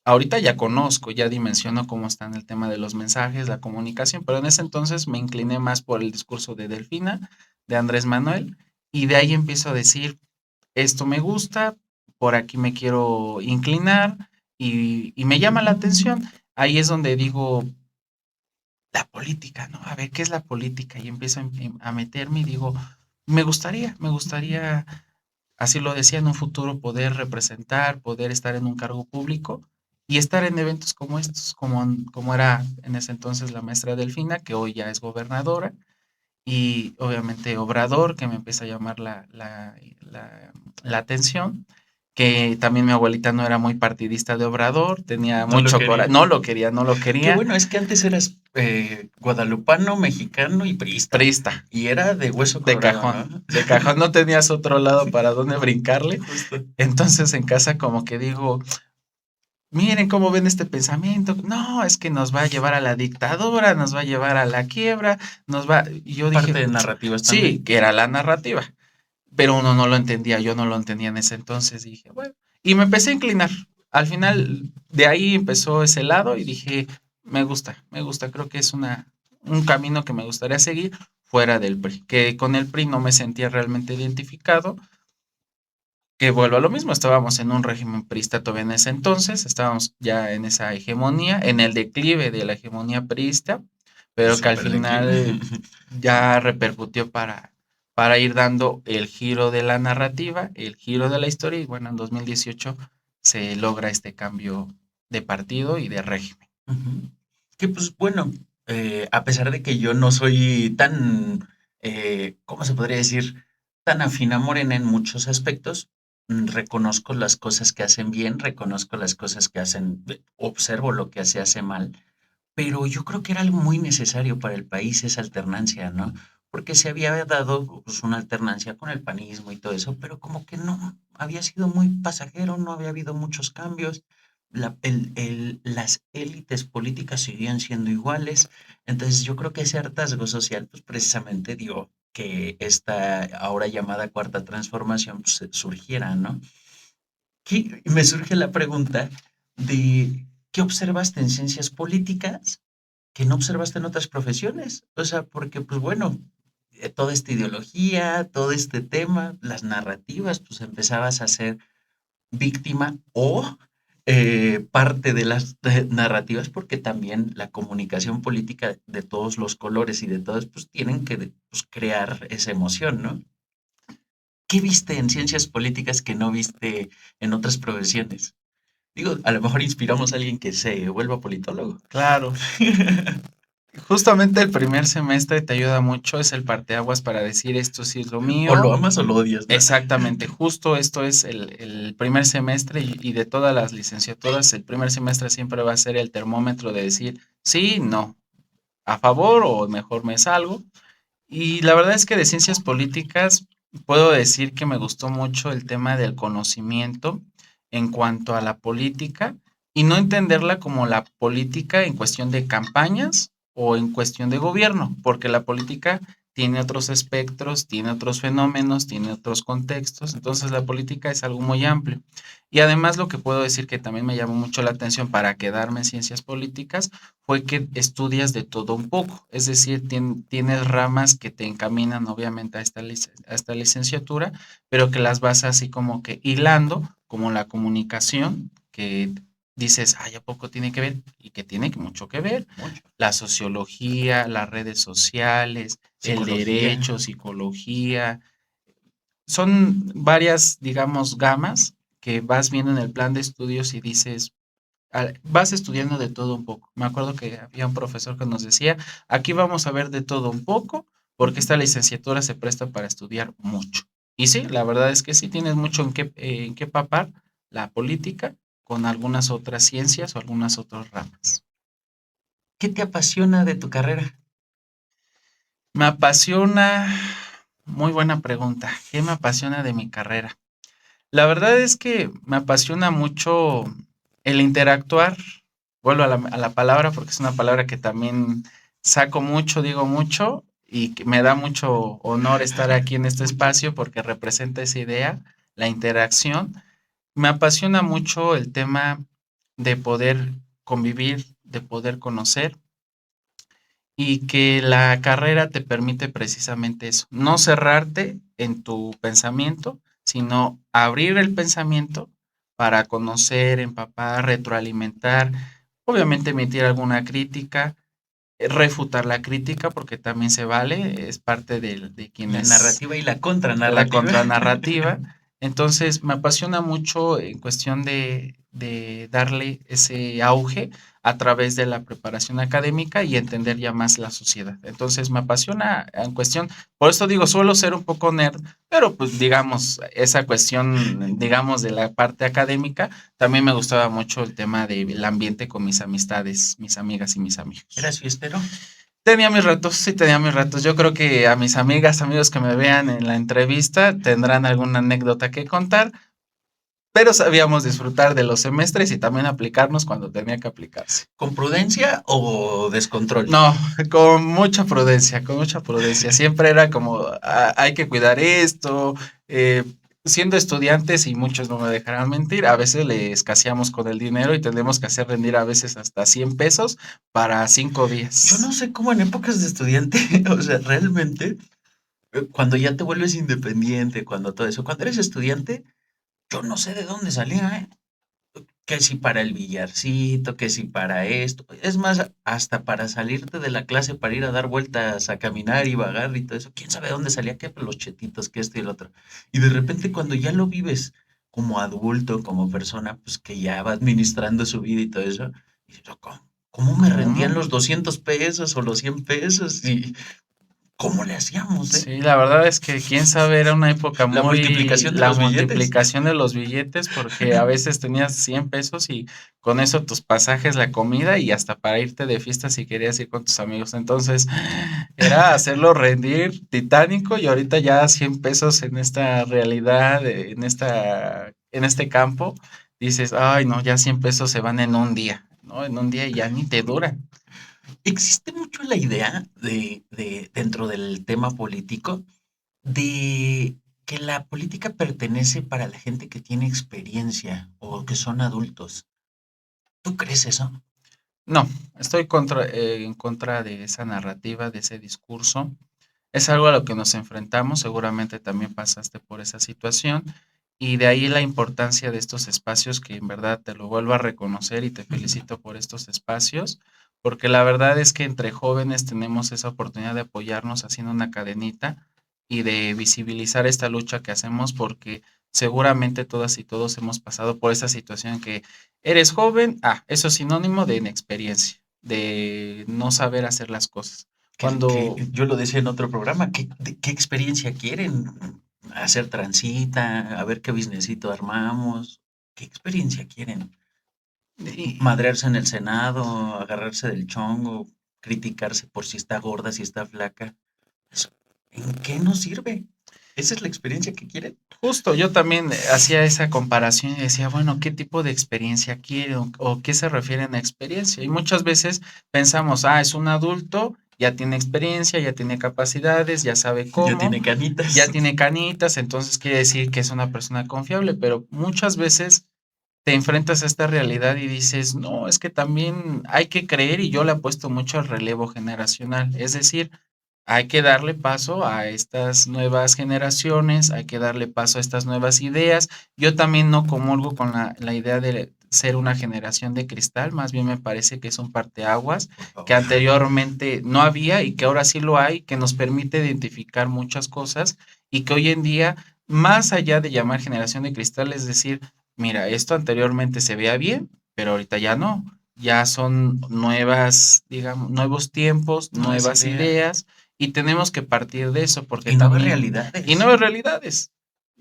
Ahorita ya conozco, ya dimensiono cómo está en el tema de los mensajes, la comunicación, pero en ese entonces me incliné más por el discurso de Delfina, de Andrés Manuel, y de ahí empiezo a decir, esto me gusta, por aquí me quiero inclinar y me llama la atención. Ahí es donde digo, la política, ¿no? A ver, ¿qué es la política? Y empiezo a meterme y digo, me gustaría, así lo decía, en un futuro poder representar, poder estar en un cargo público y estar en eventos como estos, como era en ese entonces la maestra Delfina, que hoy ya es gobernadora, y obviamente Obrador, que me empieza a llamar la atención. que también mi abuelita no era muy partidista de Obrador, tenía No lo mucho coraje, quería. no lo Qué quería, bueno, es que antes eras guadalupano, mexicano y priista. priista, Y era de hueso colorado, ¿no? de cajón no tenías otro lado para dónde brincarle, Justo. entonces en casa como que digo, miren cómo ven este pensamiento, no, es que nos va a llevar a la dictadura, nos va a llevar a la quiebra, y yo Parte dije, de narrativas sí, también. que era la narrativa, pero uno no lo entendía, yo no lo entendía en ese entonces, y dije, bueno, y me empecé a inclinar. Al final de ahí empezó ese lado y dije, me gusta, creo que es un camino que me gustaría seguir fuera del PRI, que con el PRI no me sentía realmente identificado, que vuelvo a lo mismo, estábamos en un régimen priista todavía en ese entonces, estábamos ya en esa hegemonía, en el declive de la hegemonía priista, pero que al Súper declive. final Sí. ya repercutió para ir dando el giro de la narrativa, el giro de la historia, y bueno, en 2018 se logra este cambio de partido y de régimen. Ujú. Que pues bueno, a pesar de que yo no soy tan, ¿cómo se podría decir? Tan afín a Morena en muchos aspectos, reconozco las cosas que hacen bien, reconozco las cosas que hacen, observo lo que se hace mal, pero yo creo que era algo muy necesario para el país esa alternancia, ¿no? Porque se había dado pues, una alternancia con el panismo y todo eso, pero como que no, había sido muy pasajero, no había habido muchos cambios, las élites políticas seguían siendo iguales, entonces yo creo que ese hartazgo social pues precisamente dio que esta ahora llamada cuarta transformación pues, surgiera, ¿no? Me surge la pregunta de ¿qué observaste en ciencias políticas que no observaste en otras profesiones? O sea, porque pues bueno, toda esta ideología, todo este tema, las narrativas, pues empezabas a ser víctima o parte de las narrativas, porque también la comunicación política de todos los colores y de todos, pues tienen que pues, crear esa emoción, ¿no? ¿Qué viste en ciencias políticas que no viste en otras profesiones? Digo, a lo mejor inspiramos a alguien que se vuelva politólogo. Claro, justamente el primer semestre te ayuda mucho, es el parteaguas para decir esto sí es lo O lo mío. amas o lo odias, ¿no? Exactamente, justo esto es el primer semestre y de todas las licenciaturas, el primer semestre siempre va a ser el termómetro de decir sí, no, a favor o mejor me salgo. Y la verdad es que de ciencias políticas puedo decir que me gustó mucho el tema del conocimiento en cuanto a la política y no entenderla como la política en cuestión de campañas o en cuestión de gobierno, porque la política tiene otros espectros, tiene otros fenómenos, tiene otros contextos, entonces la política es algo muy amplio. Y además lo que puedo decir que también me llamó mucho la atención para quedarme en ciencias políticas fue que estudias de todo un poco, es decir, tienes ramas que te encaminan obviamente a esta licenciatura, pero que las vas así como que hilando, como la comunicación, que dices, ay, ¿a poco tiene que ver? Y que tiene mucho que ver. Mucho. La sociología, las redes sociales, el Psicología. derecho, psicología, son varias, digamos, gamas que vas viendo en el plan de estudios y dices, vas estudiando de todo un poco. Me acuerdo que había un profesor que nos decía, aquí vamos a ver de todo un poco, porque esta licenciatura se presta para estudiar mucho. Y sí, la verdad es que sí tienes mucho en qué papar la política con algunas otras ciencias o algunas otras ramas. ¿Qué te apasiona de tu carrera? Me apasiona, muy buena pregunta, ¿qué me apasiona de mi carrera? La verdad es que me apasiona mucho el interactuar. Vuelvo a la palabra porque es una palabra que también saco mucho, digo mucho y que me da mucho honor estar aquí en este espacio porque representa esa idea, la interacción. Me apasiona mucho el tema de poder convivir, de poder conocer y que la carrera te permite precisamente eso, no cerrarte en tu pensamiento, sino abrir el pensamiento para conocer, empapar, retroalimentar, obviamente emitir alguna crítica, refutar la crítica porque también se vale, es parte de La quienes narrativa y la la contranarrativa. contranarrativa. Entonces me apasiona mucho en cuestión de darle ese auge a través de la preparación académica y entender ya más la sociedad. Entonces me apasiona en cuestión, por eso digo, suelo ser un poco nerd, pero pues digamos, esa cuestión, digamos, de la parte académica, también me gustaba mucho el tema del ambiente con mis amistades, mis amigas y mis amigos. ¿Eras fiestero? Tenía mis ratos, sí tenía mis ratos. Yo creo que a mis amigas, amigos que me vean en la entrevista tendrán alguna anécdota que contar, pero sabíamos disfrutar de los semestres y también aplicarnos cuando tenía que aplicarse. ¿Con prudencia o descontrol? No, con mucha prudencia, con mucha prudencia. Siempre era como, hay que cuidar esto. eh, Siendo estudiantes, y muchos no me dejarán mentir, a veces le escaseamos con el dinero y tenemos que hacer rendir a veces hasta 100 pesos para 5 Yo no días. sé cómo en épocas de estudiante, o sea, realmente, cuando ya te vuelves independiente, cuando todo eso, cuando eres estudiante, yo no sé de dónde salía, ¿eh? Que si para el billarcito, que si para esto. Es más, hasta para salirte de la clase para ir a dar vueltas, a caminar y vagar y todo eso. ¿Quién sabe de dónde salía? Que los chetitos, que esto y el otro. Y de repente cuando ya lo vives como adulto, como persona, pues que ya va administrando su vida y todo eso, dices, "Oh, ¿cómo me rendían ¿Cómo? los 200 pesos o los 100 pesos? ¿Y cómo le hacíamos, eh? Sí, la verdad es que quién sabe, era una época La muy, multiplicación de la los billetes. multiplicación de los billetes, porque a veces tenías 100 pesos y con eso tus pasajes, la comida y hasta para irte de fiesta si querías ir con tus amigos. Entonces, era hacerlo rendir titánico y ahorita ya 100 pesos en esta realidad, en este campo, dices, ay no, ya 100 pesos se van en un día, ¿no? En un día y ya ni te duran. Existe mucho la idea dentro del tema político, de que la política pertenece para la gente que tiene experiencia o que son adultos. ¿Tú crees eso? No, estoy en contra de esa narrativa, de ese discurso. Es algo a lo que nos enfrentamos, seguramente también pasaste por esa situación y de ahí la importancia de estos espacios que en verdad te lo vuelvo a reconocer y te felicito por estos espacios, porque la verdad es que entre jóvenes tenemos esa oportunidad de apoyarnos haciendo una cadenita y de visibilizar esta lucha que hacemos porque seguramente todas y todos hemos pasado por esa situación que eres joven, eso es sinónimo de inexperiencia, de no saber hacer las cosas. Que Cuando yo lo decía en otro programa, ¿qué experiencia quieren? Hacer transita, a ver qué businessito armamos. ¿Qué experiencia quieren? y Madrearse en el Senado, agarrarse del chongo, criticarse por si está gorda, si está flaca. Eso, ¿en qué nos sirve? ¿Esa es la experiencia que quieren? justo yo también hacía esa comparación y decía, bueno, ¿qué tipo de experiencia quiere o qué se refieren a experiencia? Y muchas veces pensamos, es un adulto, ya tiene experiencia, ya tiene capacidades, ya sabe Ya cómo, tiene canitas. ya tiene canitas, entonces quiere decir que es una persona confiable, pero muchas veces te enfrentas a esta realidad y dices, no, es que también hay que creer y yo le apuesto mucho al relevo generacional, es decir, hay que darle paso a estas nuevas generaciones, hay que darle paso a estas nuevas ideas. Yo también no comulgo con la idea de ser una generación de cristal, más bien me parece que es un parteaguas Por que favor. anteriormente no había y que ahora sí lo hay, que nos permite identificar muchas cosas y que hoy en día, más allá de llamar generación de cristal, es decir, mira, esto anteriormente se veía bien, pero ahorita ya no. Ya son nuevas, digamos, nuevos tiempos, Nuevas nuevas ideas ideas y tenemos que partir de eso, porque y nuevas también, y realidades. nuevas realidades.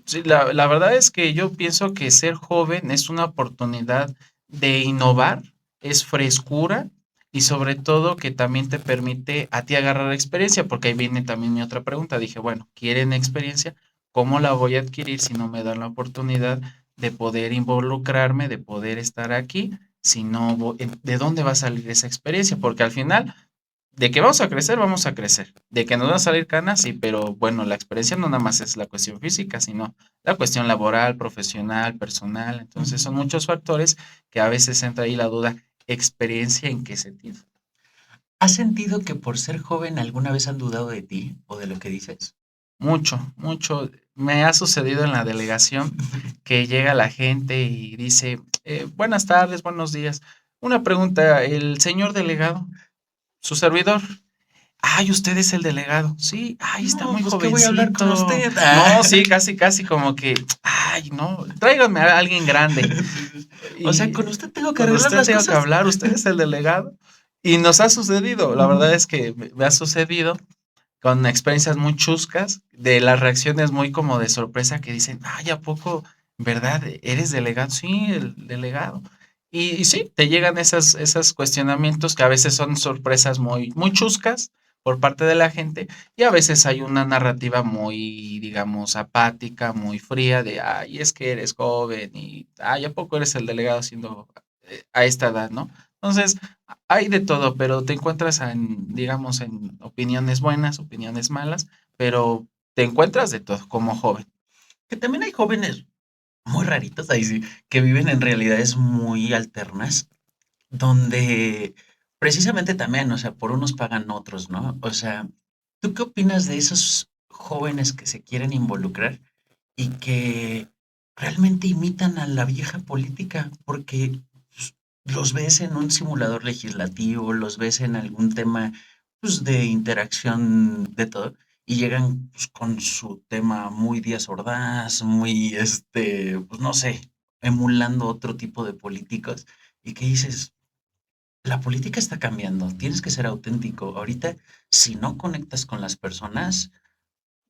Sí, la verdad es que yo pienso que ser joven es una oportunidad de innovar, es frescura y sobre todo que también te permite a ti agarrar experiencia, porque ahí viene también mi otra pregunta. Dije, bueno, ¿quieren experiencia? ¿Cómo la voy a adquirir si no me dan la oportunidad de poder involucrarme, de poder estar aquí? Si no, ¿de dónde va a salir esa experiencia? Porque al final de que vamos a crecer. De que nos van a salir canas, sí, pero bueno, la experiencia no nada más es la cuestión física, sino la cuestión laboral, profesional, personal. Entonces son muchos factores que a veces entra ahí la duda, ¿experiencia en qué sentido? ¿Has sentido que por ser joven alguna vez han dudado de ti o de lo que dices? Mucho, mucho. Me ha sucedido en la delegación que llega la gente y dice, buenas tardes, buenos días. Una pregunta, el señor delegado, su servidor. Ay, usted es el delegado. Sí, ay, está No, muy pues que voy a hablar con jovencito. usted. No, sí, casi, casi como que, ay, no, tráiganme a alguien grande. O sea, Y con usted tengo que con arreglar usted las tengo que cosas. hablar, usted es el delegado. Y nos ha sucedido, la verdad es que me ha sucedido con experiencias muy chuscas, de las reacciones muy como de sorpresa que dicen, ay, ¿a poco, verdad, eres delegado? Sí, el delegado. Y sí, te llegan esas cuestionamientos que a veces son sorpresas muy chuscas por parte de la gente y a veces hay una narrativa muy, digamos, apática, muy fría de, ay, es que eres joven y, ay, ¿a poco eres el delegado siendo a esta edad, ¿no? Entonces, hay de todo, pero te encuentras en, digamos, en opiniones buenas, opiniones malas, pero te encuentras de todo como joven. Que también hay jóvenes muy raritos, ahí sí, que viven en realidades muy alternas, donde precisamente también, o sea, por unos pagan otros, ¿no? O sea, ¿tú qué opinas de esos jóvenes que se quieren involucrar y que realmente imitan a la vieja política? Porque pues, los ves en un simulador legislativo, los ves en algún tema pues, de interacción de todo, y llegan pues, con su tema muy Díaz Ordaz, muy, pues no sé, emulando otro tipo de políticos, y que dices, la política está cambiando, tienes que ser auténtico. Ahorita, si no conectas con las personas,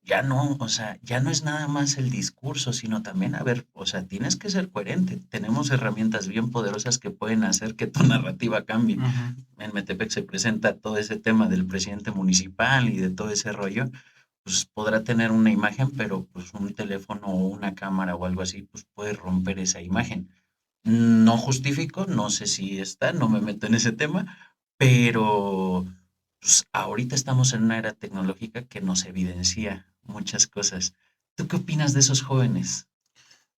ya no, o sea, ya no es nada más el discurso, sino también, a ver, o sea, tienes que ser coherente. Tenemos herramientas bien poderosas que pueden hacer que tu narrativa cambie. Ujú. En Metepec se presenta todo ese tema del presidente municipal y de todo ese rollo, pues podrá tener una imagen, pero pues un teléfono o una cámara o algo así, pues puede romper esa imagen. No justifico, no sé si está, no me meto en ese tema, pero pues, ahorita estamos en una era tecnológica que nos evidencia muchas cosas. ¿Tú qué opinas de esos jóvenes?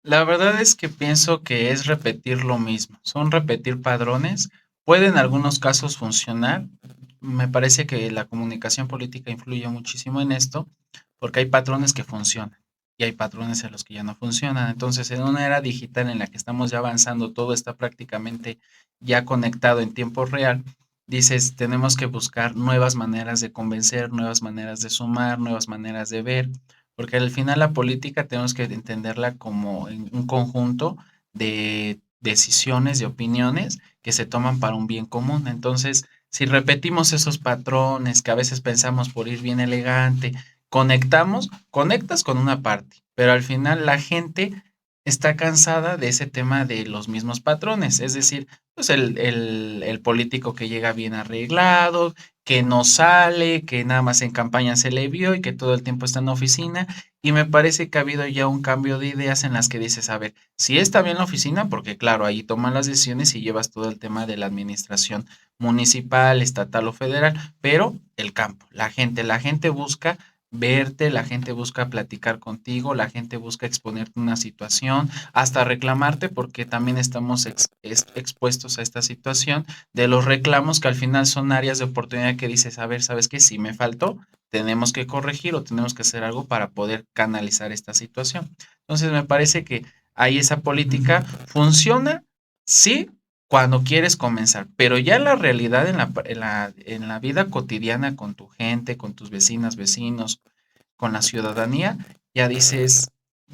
La verdad es que pienso que es repetir lo mismo, son repetir padrones, puede en algunos casos funcionar. Me parece que la comunicación política influye muchísimo en esto, porque hay patrones que funcionan y hay patrones en los que ya no funcionan. Entonces, en una era digital en la que estamos ya avanzando, todo está prácticamente ya conectado en tiempo real. Dices, tenemos que buscar nuevas maneras de convencer, nuevas maneras de sumar, nuevas maneras de ver, porque al final la política tenemos que entenderla como en un conjunto de decisiones, de opiniones que se toman para un bien común. Entonces, si repetimos esos patrones que a veces pensamos por ir bien elegante, conectas con una parte, pero al final la gente está cansada de ese tema de los mismos patrones, es decir, pues el político que llega bien arreglado, que no sale, que nada más en campaña se le vio y que todo el tiempo está en la oficina. Y me parece que ha habido ya un cambio de ideas en las que dices, a ver, si está bien la oficina, porque claro, ahí toman las decisiones y llevas todo el tema de la administración municipal, estatal o federal, pero el campo, la gente busca verte, la gente busca platicar contigo, la gente busca exponerte una situación, hasta reclamarte, porque también estamos expuestos a esta situación de los reclamos que al final son áreas de oportunidad que dices, a ver, ¿sabes qué? Si me faltó, tenemos que corregir o tenemos que hacer algo para poder canalizar esta situación. Entonces me parece que ahí esa política funciona, sí, cuando quieres comenzar, pero ya en la realidad, en la vida cotidiana con tu gente, con tus vecinas, vecinos, con la ciudadanía, ya dices,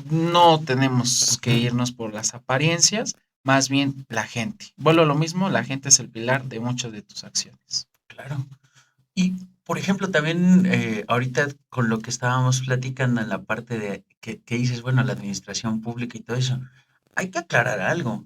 no tenemos que irnos por las apariencias, más bien la gente. Vuelvo a lo mismo, la gente es el pilar de muchas de tus acciones. Claro. Y, por ejemplo, también ahorita con lo que estábamos platicando en la parte de que dices, bueno, la administración pública y todo eso, hay que aclarar algo.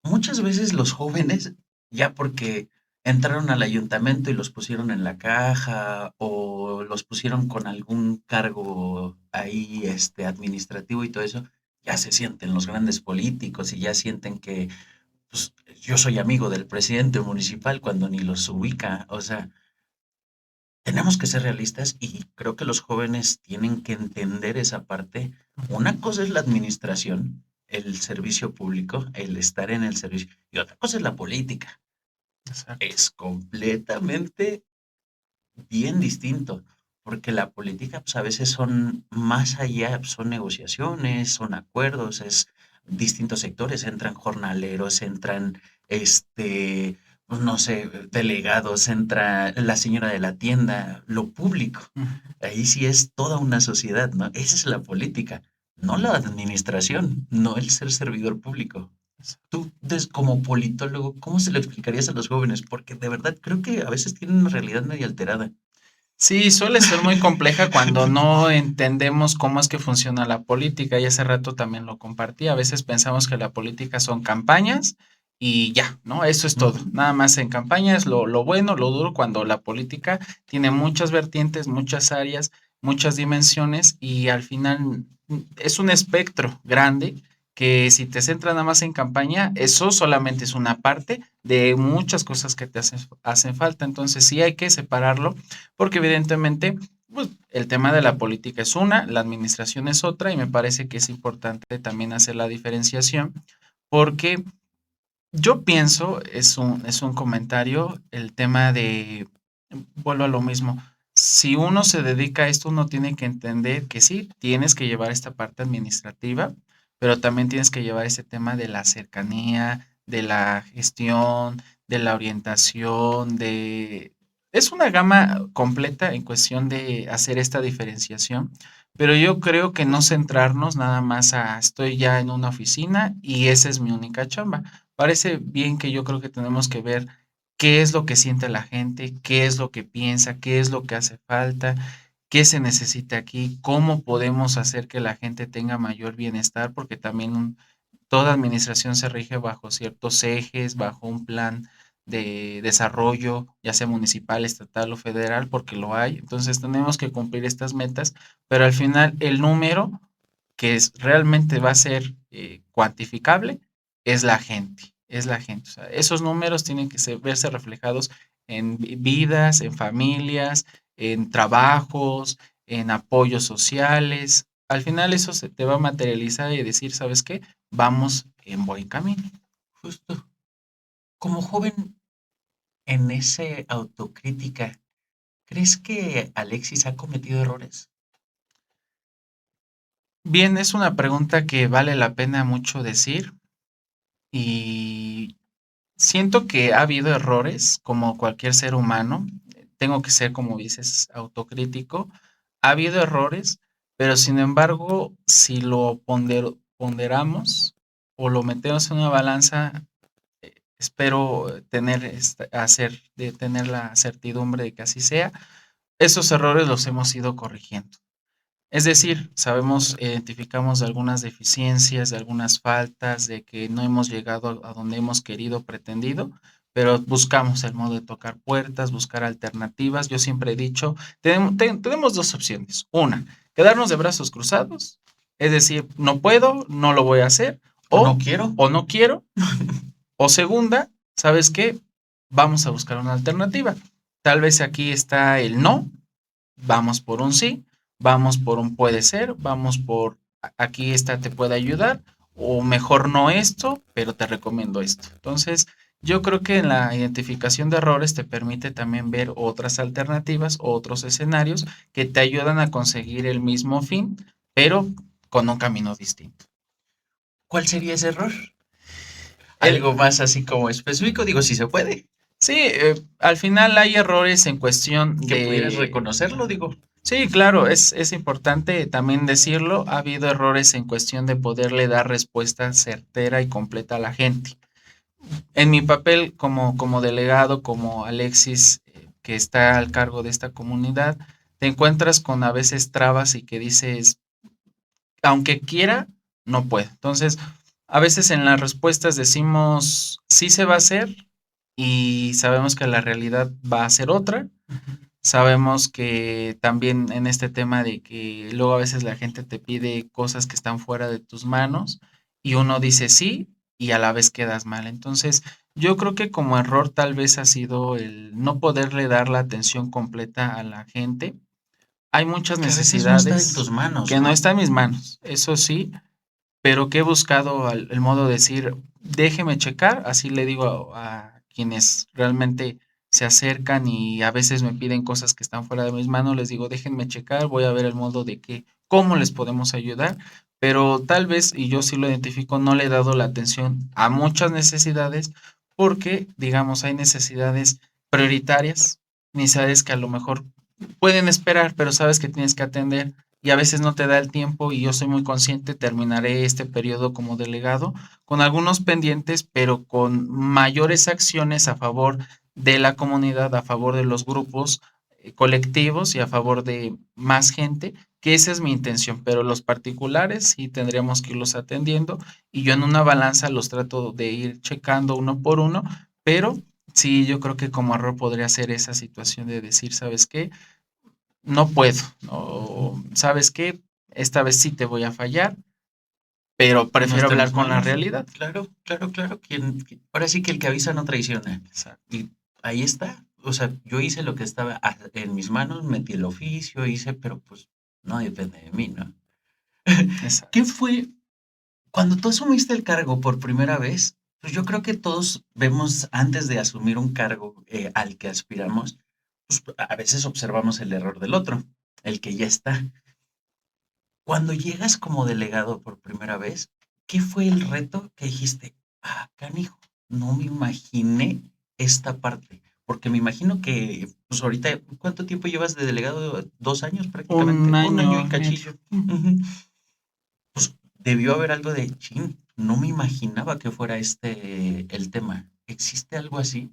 Muchas veces los jóvenes, ya porque entraron al ayuntamiento y los pusieron en la caja o los pusieron con algún cargo ahí, administrativo y todo eso, ya se sienten los grandes políticos y ya sienten que, pues, yo soy amigo del presidente municipal cuando ni los ubica. O sea, tenemos que ser realistas y creo que los jóvenes tienen que entender esa parte. Una cosa es la administración, el servicio público, el estar en el servicio, y otra cosa es la política. Exacto. Es completamente bien distinto, porque la política pues, a veces son más allá, son negociaciones, son acuerdos, es distintos sectores, entran jornaleros, entran, pues, no sé, delegados, entra la señora de la tienda, lo público. Ujú. Ahí sí es toda una sociedad, ¿no? Esa es la política. no la administración, no el ser servidor público. Tú, como politólogo, ¿cómo se lo explicarías a los jóvenes? Porque de verdad creo que a veces tienen una realidad medio alterada. Sí, suele ser muy compleja cuando no entendemos cómo es que funciona la política, y hace rato también lo compartí. A veces pensamos que la política son campañas y ya, ¿no? Eso es todo. Ujú. Nada más en campaña es lo bueno, lo duro, cuando la política tiene muchas vertientes, muchas áreas, muchas dimensiones, y al final es un espectro grande que si te centras nada más en campaña, eso solamente es una parte de muchas cosas que te hacen falta. Entonces sí hay que separarlo porque evidentemente pues, el tema de la política es una, la administración es otra, y me parece que es importante también hacer la diferenciación, porque yo pienso, es un comentario, el tema de, vuelvo a lo mismo, si uno se dedica a esto, uno tiene que entender que sí, tienes que llevar esta parte administrativa, pero también tienes que llevar ese tema de la cercanía, de la gestión, de la orientación, de... Es una gama completa en cuestión de hacer esta diferenciación, pero yo creo que no centrarnos nada más a estoy ya en una oficina y esa es mi única chamba. Parece bien que yo creo que tenemos que ver qué es lo que siente la gente, qué es lo que piensa, qué es lo que hace falta, qué se necesita aquí, cómo podemos hacer que la gente tenga mayor bienestar, porque también toda administración se rige bajo ciertos ejes, bajo un plan de desarrollo, ya sea municipal, estatal o federal, porque lo hay. Entonces tenemos que cumplir estas metas, pero al final el número que realmente va a ser cuantificable es la gente, es la gente. O sea, esos números tienen que verse reflejados en vidas, en familias, en trabajos, en apoyos sociales. Al final eso se te va a materializar y decir, ¿sabes qué? Vamos en buen camino. Justo. Como joven en ese autocrítica, ¿crees que Alexis ha cometido errores? Bien, es una pregunta que vale la pena mucho decir, y siento que ha habido errores como cualquier ser humano. Tengo que ser, como dices, autocrítico. Ha habido errores, pero sin embargo, si lo ponderamos o lo metemos en una balanza, espero tener la certidumbre de que así sea. Esos errores los hemos ido corrigiendo. Es decir, sabemos, identificamos algunas deficiencias, de algunas faltas, de que no hemos llegado a donde hemos querido, pretendido, pero buscamos el modo de tocar puertas, buscar alternativas. Yo siempre he dicho, tenemos dos opciones. Una, quedarnos de brazos cruzados, es decir, no puedo, no lo voy a hacer, ¿O no quiero? o no quiero. O segunda, ¿sabes qué? Vamos a buscar una alternativa. Tal vez aquí está el no, vamos por un sí, vamos por un puede ser, vamos por aquí esta te puede ayudar, o mejor no esto, pero te recomiendo esto. Entonces, yo creo que en la identificación de errores te permite también ver otras alternativas, otros escenarios que te ayudan a conseguir el mismo fin, pero con un camino distinto. ¿Cuál sería ese error? El, Algo más así como específico, digo, si se puede. sí, al final hay errores en cuestión Que pudieras de... reconocerlo, digo. Sí, claro, es importante también decirlo. Ha habido errores en cuestión de poderle dar respuesta certera y completa a la gente. En mi papel como delegado, como Alexis, que está al cargo de esta comunidad, te encuentras con a veces trabas y que dices, aunque quiera, no puede. Entonces, a veces en las respuestas decimos, sí se va a hacer, y sabemos que la realidad va a ser otra. Sabemos que también en este tema de que luego a veces la gente te pide cosas que están fuera de tus manos y uno dice sí y a la vez quedas mal. Entonces, yo creo que como error tal vez ha sido el no poderle dar la atención completa a la gente. Hay muchas Que a veces no está en necesidades tus manos, que no ¿no? están en mis manos, eso sí, pero que he buscado el modo de decir, déjeme checar, así le digo a quienes realmente se acercan y a veces me piden cosas que están fuera de mis manos, les digo, déjenme checar, voy a ver el modo de que, cómo les podemos ayudar, pero tal vez, y yo sí lo identifico, no le he dado la atención a muchas necesidades porque, digamos, hay necesidades prioritarias, necesidades que a lo mejor pueden esperar, pero sabes que tienes que atender y a veces no te da el tiempo y yo soy muy consciente, terminaré este periodo como delegado con algunos pendientes, pero con mayores acciones a favor de la comunidad, a favor de los grupos colectivos y a favor de más gente, que esa es mi intención, pero los particulares sí tendríamos que irlos atendiendo y yo en una balanza los trato de ir checando uno por uno, pero sí, yo creo que como error podría ser esa situación de decir, ¿sabes qué? No puedo, Ujú. o ¿sabes qué? Esta vez sí te voy a fallar, pero No prefiero está en hablar mis con la manos. realidad. Claro, claro, claro. Ahora sí que el que avisa no traiciona. Exacto, Y ahí está. O sea, yo hice lo que estaba en mis manos, metí el oficio, hice, pero pues no depende de mí, ¿no? ¿Qué exacto. fue cuando tú asumiste el cargo por primera vez? Pues yo creo que todos vemos antes de asumir un cargo al que aspiramos, pues a veces observamos el error del otro, el que ya está. Cuando llegas como delegado por primera vez, ¿qué fue el reto que dijiste? Ah, canijo, no me imaginé esta parte. Porque me imagino que, pues ahorita, ¿cuánto tiempo llevas de delegado? 2 años Un prácticamente, un año año y y medio. cachillo. Ujú. Pues debió haber algo de chin. No me imaginaba que fuera este el tema. ¿Existe algo así?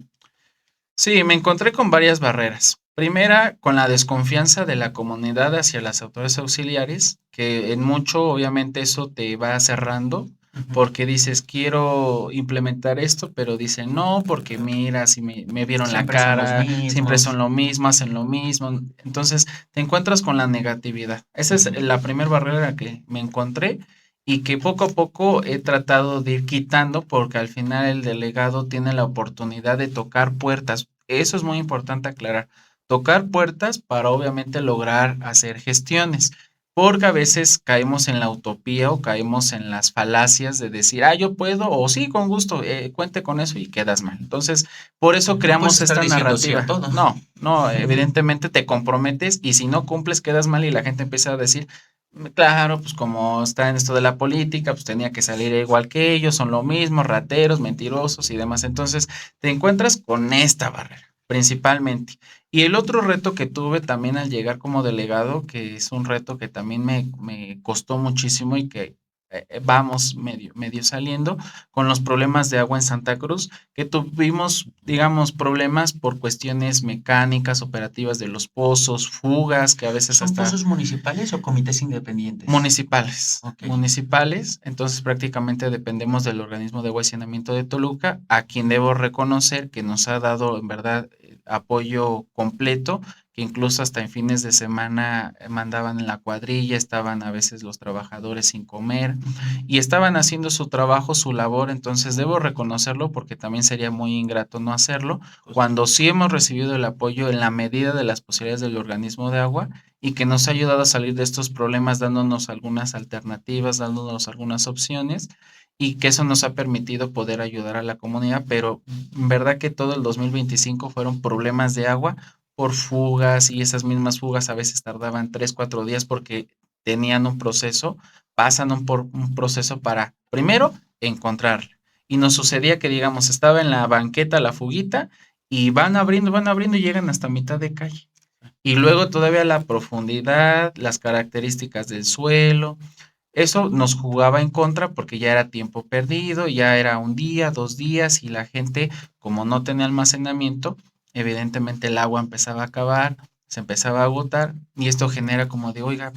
Sí, me encontré con varias barreras. Primera, con la desconfianza de la comunidad hacia las autoridades auxiliares, que en mucho obviamente eso te va cerrando, Ujú. porque dices, quiero implementar esto, pero dicen, no, porque mira, si me vieron la Siempre son los cara, siempre son mismos. lo mismo, hacen lo mismo. Entonces, te encuentras con la negatividad. Esa es Ujú. la primera barrera que me encontré y que poco a poco he tratado de ir quitando porque al final el delegado tiene la oportunidad de tocar puertas. Eso es muy importante aclarar. Tocar puertas para obviamente lograr hacer gestiones, porque a veces caemos en la utopía o caemos en las falacias de decir, ah, yo puedo, o sí, con gusto, cuente con eso y quedas mal. Entonces, por eso No puedes creamos estar esta diciendo sí a narrativa. todo. No, no, Ujú. evidentemente te comprometes y si no cumples quedas mal y la gente empieza a decir, claro, pues como está en esto de la política, pues tenía que salir igual que ellos, son lo mismo, rateros, mentirosos y demás. Entonces, te encuentras con esta barrera, principalmente. Y el otro reto que tuve también al llegar como delegado, que es un reto que también me costó muchísimo y que vamos medio saliendo con los problemas de agua en Santa Cruz, que tuvimos, digamos, problemas por cuestiones mecánicas, operativas de los pozos, fugas, que a veces ¿Son hasta pozos municipales o comités independientes? municipales, Ok. municipales, entonces prácticamente dependemos del organismo de agua y saneamiento de Toluca, a quien debo reconocer que nos ha dado en verdad apoyo completo, que incluso hasta en fines de semana mandaban en la cuadrilla, estaban a veces los trabajadores sin comer Ujú. y estaban haciendo su trabajo, su labor, entonces debo reconocerlo porque también sería muy ingrato no hacerlo, Pues, cuando sí hemos recibido el apoyo en la medida de las posibilidades del organismo de agua y que nos ha ayudado a salir de estos problemas dándonos algunas alternativas, dándonos algunas opciones y que eso nos ha permitido poder ayudar a la comunidad, pero en verdad que todo el 2025 fueron problemas de agua por fugas y esas mismas fugas a veces tardaban 3, 4 días porque tenían un proceso, pasan por un proceso para primero encontrarla. Y nos sucedía que, digamos, estaba en la banqueta la fuguita y van abriendo y llegan hasta mitad de calle. Y luego todavía la profundidad, las características del suelo, eso nos jugaba en contra porque ya era tiempo perdido, ya era un día, 2 días y la gente, como no tenía almacenamiento, evidentemente el agua empezaba a acabar, se empezaba a agotar y esto genera como de, oiga,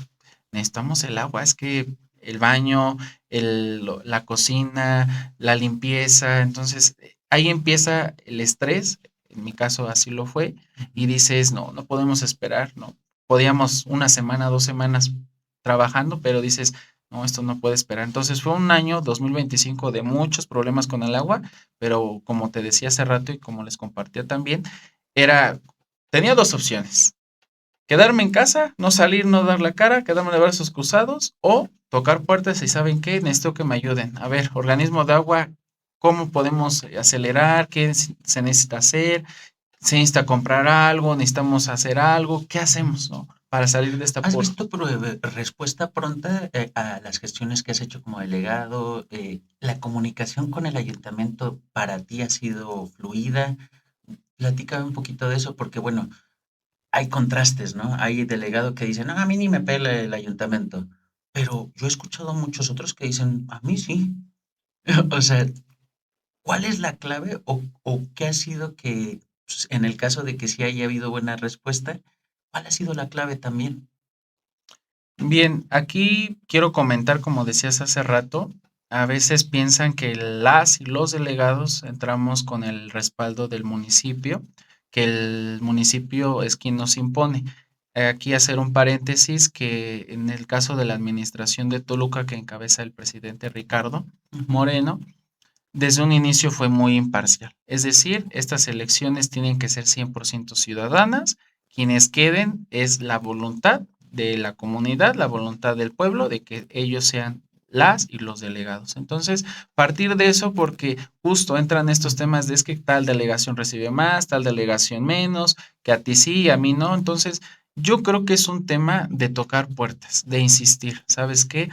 necesitamos el agua, es que el baño, la cocina, la limpieza, entonces ahí empieza el estrés, en mi caso así lo fue, y ujú. dices, no, no podemos esperar, no. Podíamos una semana, 2 semanas trabajando, pero dices, no, esto no puede esperar. Entonces fue un año 2025 de muchos problemas con el agua, pero como te decía hace rato y como les compartía también, era, tenía dos opciones. Quedarme en casa, no salir, no dar la cara, quedarme de brazos cruzados o tocar puertas y saben qué, necesito que me ayuden. A ver, organismo de agua, ¿cómo podemos acelerar? ¿Qué se necesita hacer? ¿Se necesita comprar algo? ¿Necesitamos hacer algo? ¿Qué hacemos, no? Para salir de este ¿Has apuro. visto respuesta pronta a las gestiones que has hecho como delegado? ¿La comunicación con el ayuntamiento para ti ha sido fluida? Platícame un poquito de eso, porque bueno, hay contrastes, ¿no? Hay delegados que dicen, no, a mí ni me pela el ayuntamiento. Pero yo he escuchado muchos otros que dicen, a mí sí. O sea, ¿cuál es la clave o qué ha sido que, pues, en el caso de que sí haya habido buena respuesta, cuál ha sido la clave también? Bien, aquí quiero comentar, como decías hace rato, a veces piensan que las y los delegados entramos con el respaldo del municipio, que el municipio es quien nos impone. Aquí hacer un paréntesis que en el caso de la administración de Toluca que encabeza el presidente Ricardo Ujú. Moreno, desde un inicio fue muy imparcial. Es decir, estas elecciones tienen que ser 100% ciudadanas. Quienes queden es la voluntad de la comunidad, la voluntad del pueblo, de que ellos sean las y los delegados. Entonces, partir de eso, porque justo entran estos temas de es que tal delegación recibe más, tal delegación menos, que a ti sí, a mí no. Entonces, yo creo que es un tema de tocar puertas, de insistir. ¿Sabes qué?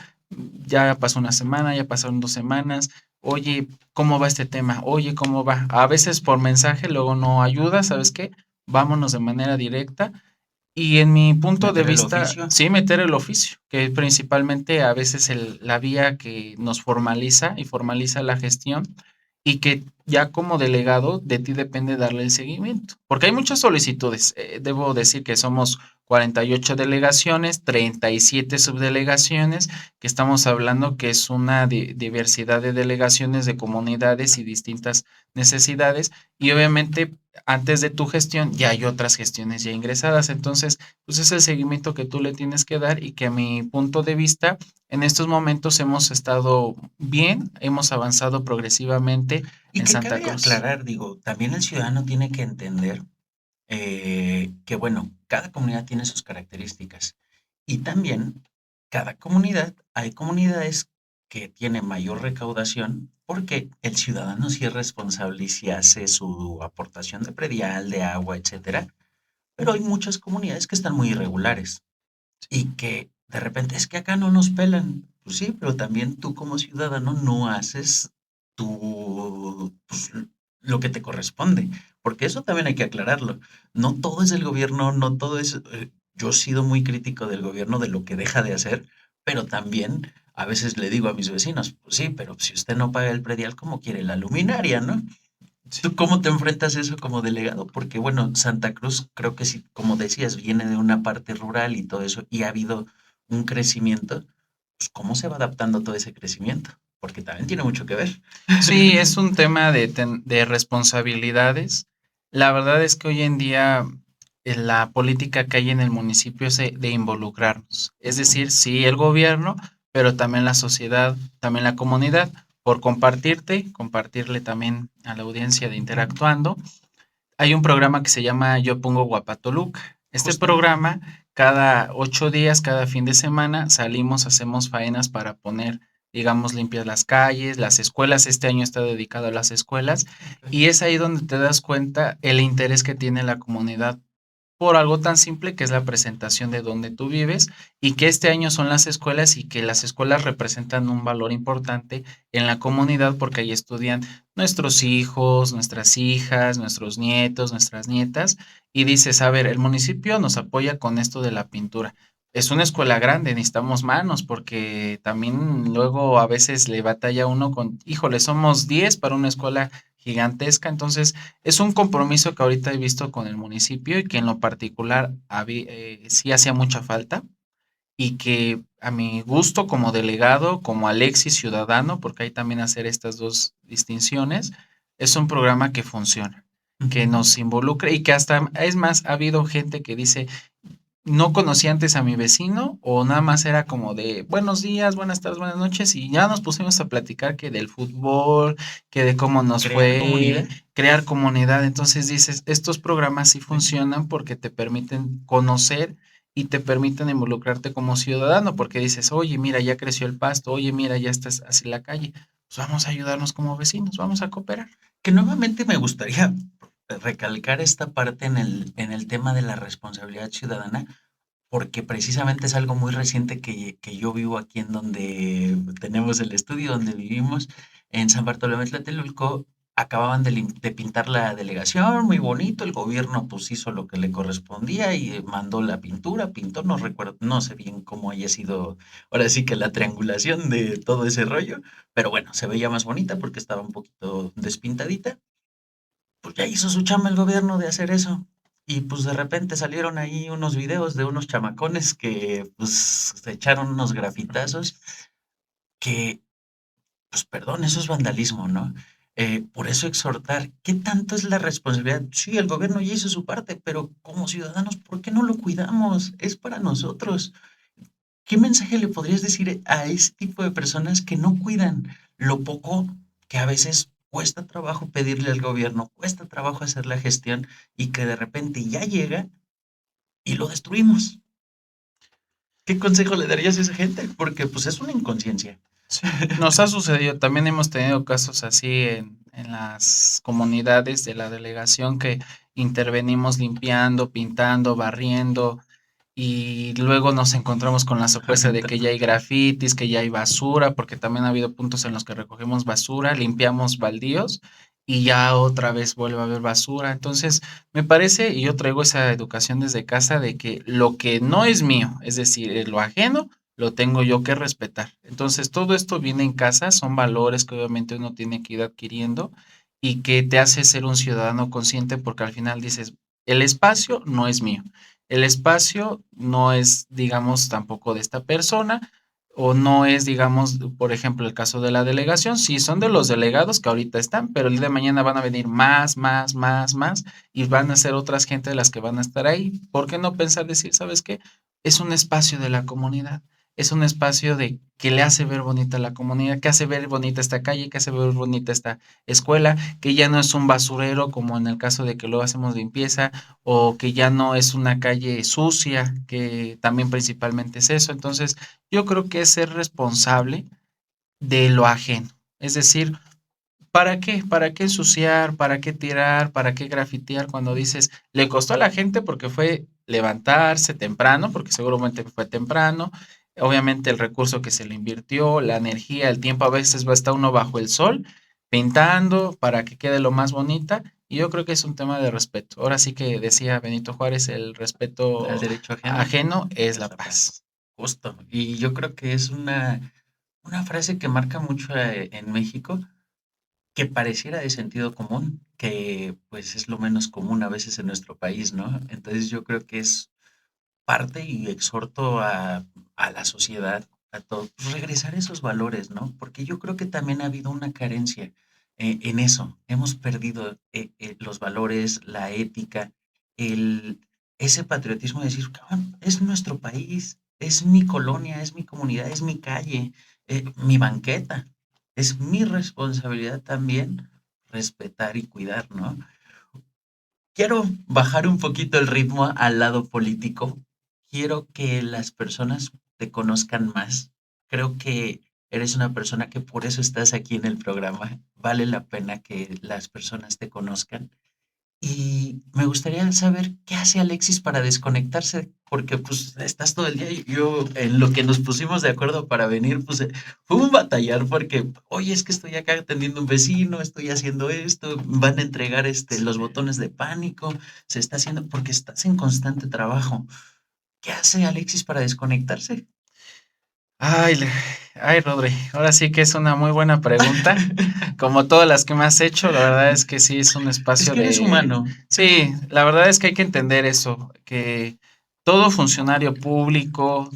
Ya pasó una semana, ya pasaron 2 semanas. Oye, ¿cómo va este tema? Oye, ¿cómo va? A veces por mensaje luego no ayuda, ¿sabes qué? Vámonos de manera directa. Y en mi punto de Meter el vista, oficio. sí meter el oficio, que es principalmente a veces la vía que nos formaliza y formaliza la gestión y que ya como delegado de ti depende darle el seguimiento. Porque hay muchas solicitudes. Debo decir que somos 48 delegaciones, 37 subdelegaciones, que estamos hablando que es una diversidad de delegaciones de comunidades y distintas necesidades. Y obviamente antes de tu gestión ya hay otras gestiones ya ingresadas. Entonces, pues es el seguimiento que tú le tienes que dar y que a mi punto de vista, en estos momentos hemos estado bien, hemos avanzado progresivamente Y en que Santa cabe Cruz. aclarar, digo, también el ciudadano tiene que entender que, bueno, cada comunidad tiene sus características. Y también, cada comunidad, hay comunidades que tienen mayor recaudación porque el ciudadano sí es responsable y sí hace su aportación de predial, de agua, etcétera. Pero hay muchas comunidades que están muy irregulares y que de repente es que acá no nos pelan. Pues sí, pero también tú como ciudadano no haces pues, lo que te corresponde, porque eso también hay que aclararlo. No todo es el gobierno, no todo es... yo he sido muy crítico del gobierno de lo que deja de hacer, pero también a veces le digo a mis vecinos, pues sí, pero si usted no paga el predial, ¿cómo quiere la luminaria, no? Sí. ¿Tú cómo te enfrentas a eso como delegado? Porque bueno, Santa Cruz creo que sí, como decías, viene de una parte rural y todo eso, y ha habido un crecimiento. Pues, ¿cómo se va adaptando todo ese crecimiento? Porque también tiene mucho que ver. Sí, es un tema de responsabilidades. La verdad es que hoy en día la política que hay en el municipio es de involucrarnos. Es decir, sí el gobierno, pero también la sociedad, también la comunidad, por compartirte, compartirle también a la audiencia de Interactuando. Hay un programa que se llama Yo Pongo Guapatoluca. Este Justamente. programa, cada 8 días, cada fin de semana, salimos, hacemos faenas para poner, digamos, limpias las calles, las escuelas. Este año está dedicado a las escuelas Ok. y es ahí donde te das cuenta el interés que tiene la comunidad por algo tan simple que es la presentación de donde tú vives y que este año son las escuelas y que las escuelas representan un valor importante en la comunidad porque ahí estudian nuestros hijos, nuestras hijas, nuestros nietos, nuestras nietas y dices, a ver, el municipio nos apoya con esto de la pintura. Es una escuela grande, necesitamos manos porque también luego a veces le batalla uno con, híjole, somos 10 para una escuela gigantesca, entonces es un compromiso que ahorita he visto con el municipio y que en lo particular sí hacía mucha falta y que a mi gusto como delegado, como Alexis ciudadano, porque hay también hacer estas dos distinciones, es un programa que funciona, que Ujú. nos involucra y que hasta, es más, ha habido gente que dice, no conocí antes a mi vecino o nada más era como de buenos días, buenas tardes, buenas noches y ya nos pusimos a platicar que del fútbol, que de cómo nos Crear fue, comunidad. crear comunidad. Entonces dices, estos programas sí funcionan porque te permiten conocer y te permiten involucrarte como ciudadano, porque dices, oye, mira, ya creció el pasto, oye, mira, ya está así la calle, pues vamos a ayudarnos como vecinos, vamos a cooperar. Que nuevamente me gustaría recalcar esta parte en el tema de la responsabilidad ciudadana, porque precisamente es algo muy reciente que yo vivo aquí en donde tenemos el estudio, donde vivimos, en San Bartolomé Tlatelolco. acababan de pintar la delegación, muy bonito, el gobierno pues hizo lo que le correspondía y mandó la pintura, pintó, no recuerdo, no sé bien cómo haya sido, ahora sí que la triangulación de todo ese rollo, pero bueno, se veía más bonita porque estaba un poquito despintadita. Pues ya hizo su chamba el gobierno de hacer eso. Y pues de repente salieron ahí unos videos de unos chamacones que pues se echaron unos grafitazos que, pues perdón, eso es vandalismo, ¿no? Por eso exhortar, ¿qué tanto es la responsabilidad? Sí, el gobierno ya hizo su parte, pero como ciudadanos, ¿por qué no lo cuidamos? Es para nosotros. ¿Qué mensaje le podrías decir a ese tipo de personas que no cuidan lo poco que a veces cuesta trabajo pedirle al gobierno, cuesta trabajo hacer la gestión y que de repente ya llega y lo destruimos? ¿Qué consejo le darías a esa gente? Porque pues es una inconsciencia. Sí, nos ha sucedido, también hemos tenido casos así en las comunidades de la delegación que intervenimos limpiando, pintando, barriendo y luego nos encontramos con la sorpresa de que ya Aventando hay todo. grafitis, que ya hay basura, porque también ha habido puntos en los que recogemos basura, limpiamos baldíos y ya otra vez vuelve a haber basura. Entonces, me parece, y yo traigo esa educación desde casa, de que lo que no es mío, es decir, lo ajeno, lo tengo yo que respetar. Entonces, todo esto viene en casa, son valores que obviamente uno tiene que ir adquiriendo y que te hace ser un ciudadano consciente porque al final dices, el espacio no es mío, el espacio no es, digamos, tampoco de esta persona o no es, digamos, por ejemplo, el caso de la delegación, sí, son de los delegados que ahorita están, pero el día de mañana van a venir más y van a ser otras gente de las que van a estar ahí. ¿Por qué no pensar decir, sabes qué? Es un espacio de la comunidad, es un espacio de que le hace ver bonita la comunidad, que hace ver bonita esta calle, que hace ver bonita esta escuela, que ya no es un basurero como en el caso de que luego hacemos limpieza o que ya no es una calle sucia, que también principalmente es eso. Entonces, yo creo que es ser responsable de lo ajeno. Es decir, ¿para qué? ¿Para qué ensuciar? ¿Para qué tirar? ¿Para qué grafitear? Cuando dices, le costó a la gente porque fue levantarse temprano, porque seguramente fue temprano, obviamente el recurso que se le invirtió, la energía, el tiempo, a veces va a estar uno bajo el sol, pintando para que quede lo más bonita, y yo creo que es un tema de respeto. Ahora sí que decía Benito Juárez, el Al respeto derecho ajeno ajeno es es la la paz. paz. Justo. Y yo creo que es una frase que marca mucho en México, que pareciera de sentido común, que pues es lo menos común a veces en nuestro país, ¿no? Entonces yo creo que es parte y exhorto a la sociedad, a todos, pues, regresar esos valores, ¿no? Porque yo creo que también ha habido una carencia en eso. Hemos perdido los valores, la ética, el, ese patriotismo de decir, "Cabrón, es nuestro país, es mi colonia, es mi comunidad, es mi calle, mi banqueta. Es mi responsabilidad también respetar y cuidar, ¿no? Quiero bajar un poquito el ritmo al lado político. Quiero que las personas te conozcan más. Creo que eres una persona que por eso estás aquí en el programa. Vale la pena que las personas te conozcan. Y me gustaría saber qué hace Alexis para desconectarse, porque pues estás todo el día y yo en lo que nos pusimos de acuerdo para venir, pues fue un batallar porque, oye, es que estoy acá atendiendo a un vecino, estoy haciendo esto, van a entregar los Sí. botones de pánico, se está haciendo porque estás en constante trabajo. ¿Qué hace Alexis para desconectarse? Ay, ay, Rodri, ahora sí que es una muy buena pregunta. Como todas las que me has hecho, la verdad es que sí es un Es espacio que eres de... humano. Sí, la verdad es que hay que entender eso, que todo funcionario público,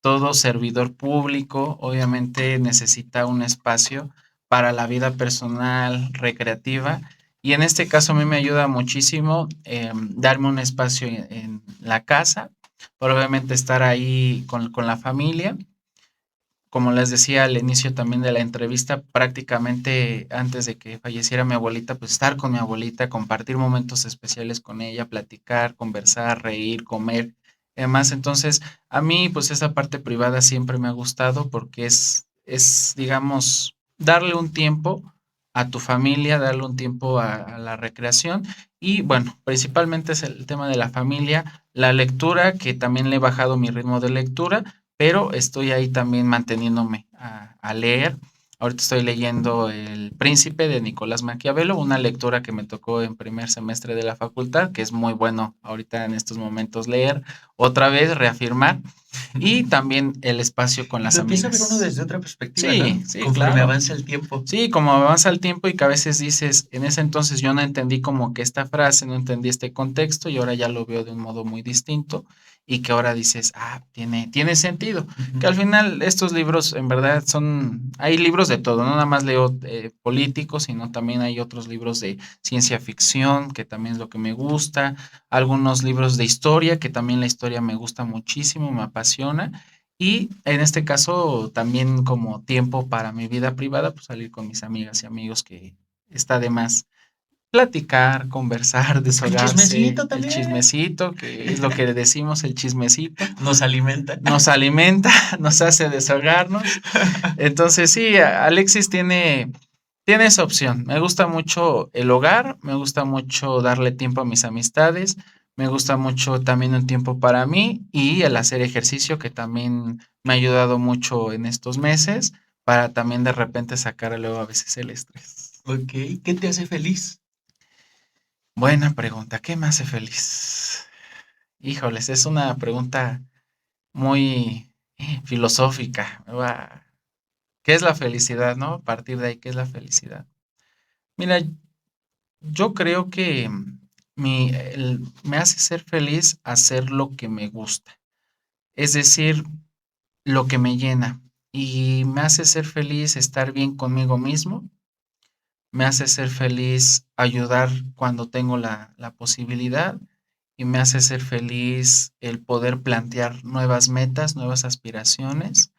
todo servidor público, obviamente necesita un espacio para la vida personal, recreativa. Y en este caso a mí me ayuda muchísimo darme un espacio en la casa, para obviamente estar ahí con la familia como les decía al inicio también de la entrevista, prácticamente antes de que falleciera mi abuelita, pues estar con mi abuelita, compartir momentos especiales con ella, platicar, conversar, reír, comer, demás. Entonces, a mí, pues esa parte privada siempre me ha gustado porque digamos, darle un tiempo a tu familia, darle un tiempo a la recreación y bueno, principalmente es el tema de la familia, la lectura, que también le he bajado mi ritmo de lectura pero estoy ahí también manteniéndome a leer. Ahorita estoy leyendo El Príncipe de Nicolás Maquiavelo, una lectura que me tocó en primer semestre de la facultad, que es muy bueno ahorita en estos momentos leer, otra vez reafirmar, y también El Espacio con las Lo empieza a ver uno amigas. desde otra perspectiva, ¿no? Sí, sí, Conforme claro. avanza el tiempo. Sí, como avanza el tiempo y que a veces dices, en ese entonces yo no entendí como que esta frase, no entendí este contexto y ahora ya lo veo de un modo muy distinto y que ahora dices, tiene sentido. Que al final estos libros en verdad hay libros de todo, no nada más leo políticos, sino también hay otros libros de ciencia ficción, que también es lo que me gusta, algunos libros de historia, que también la historia me gusta muchísimo, me apasiona. Y en este caso, también como tiempo para mi vida privada, pues salir con mis amigas y amigos que está de más platicar, conversar, El deshogarse, chismecito el también. chismecito, que es lo que le decimos, el chismecito, Nos alimenta. nos alimenta, nos hace deshogarnos. Entonces sí, Alexis tiene esa opción. Me gusta mucho el hogar, me gusta mucho darle tiempo a mis amistades, me gusta mucho también un tiempo para mí y el hacer ejercicio que también me ha ayudado mucho en estos meses para también de repente sacar luego a veces el estrés. Ok, ¿qué te hace feliz? Buena pregunta, ¿qué me hace feliz? Híjoles, es una pregunta muy filosófica. ¿Qué es la felicidad, no? A partir de ahí, ¿qué es la felicidad? Mira, yo creo que me hace ser feliz hacer lo que me gusta, es decir, lo que me llena. Y me hace ser feliz estar bien conmigo mismo, me hace ser feliz ayudar cuando tengo la posibilidad y me hace ser feliz el poder plantear nuevas metas, nuevas aspiraciones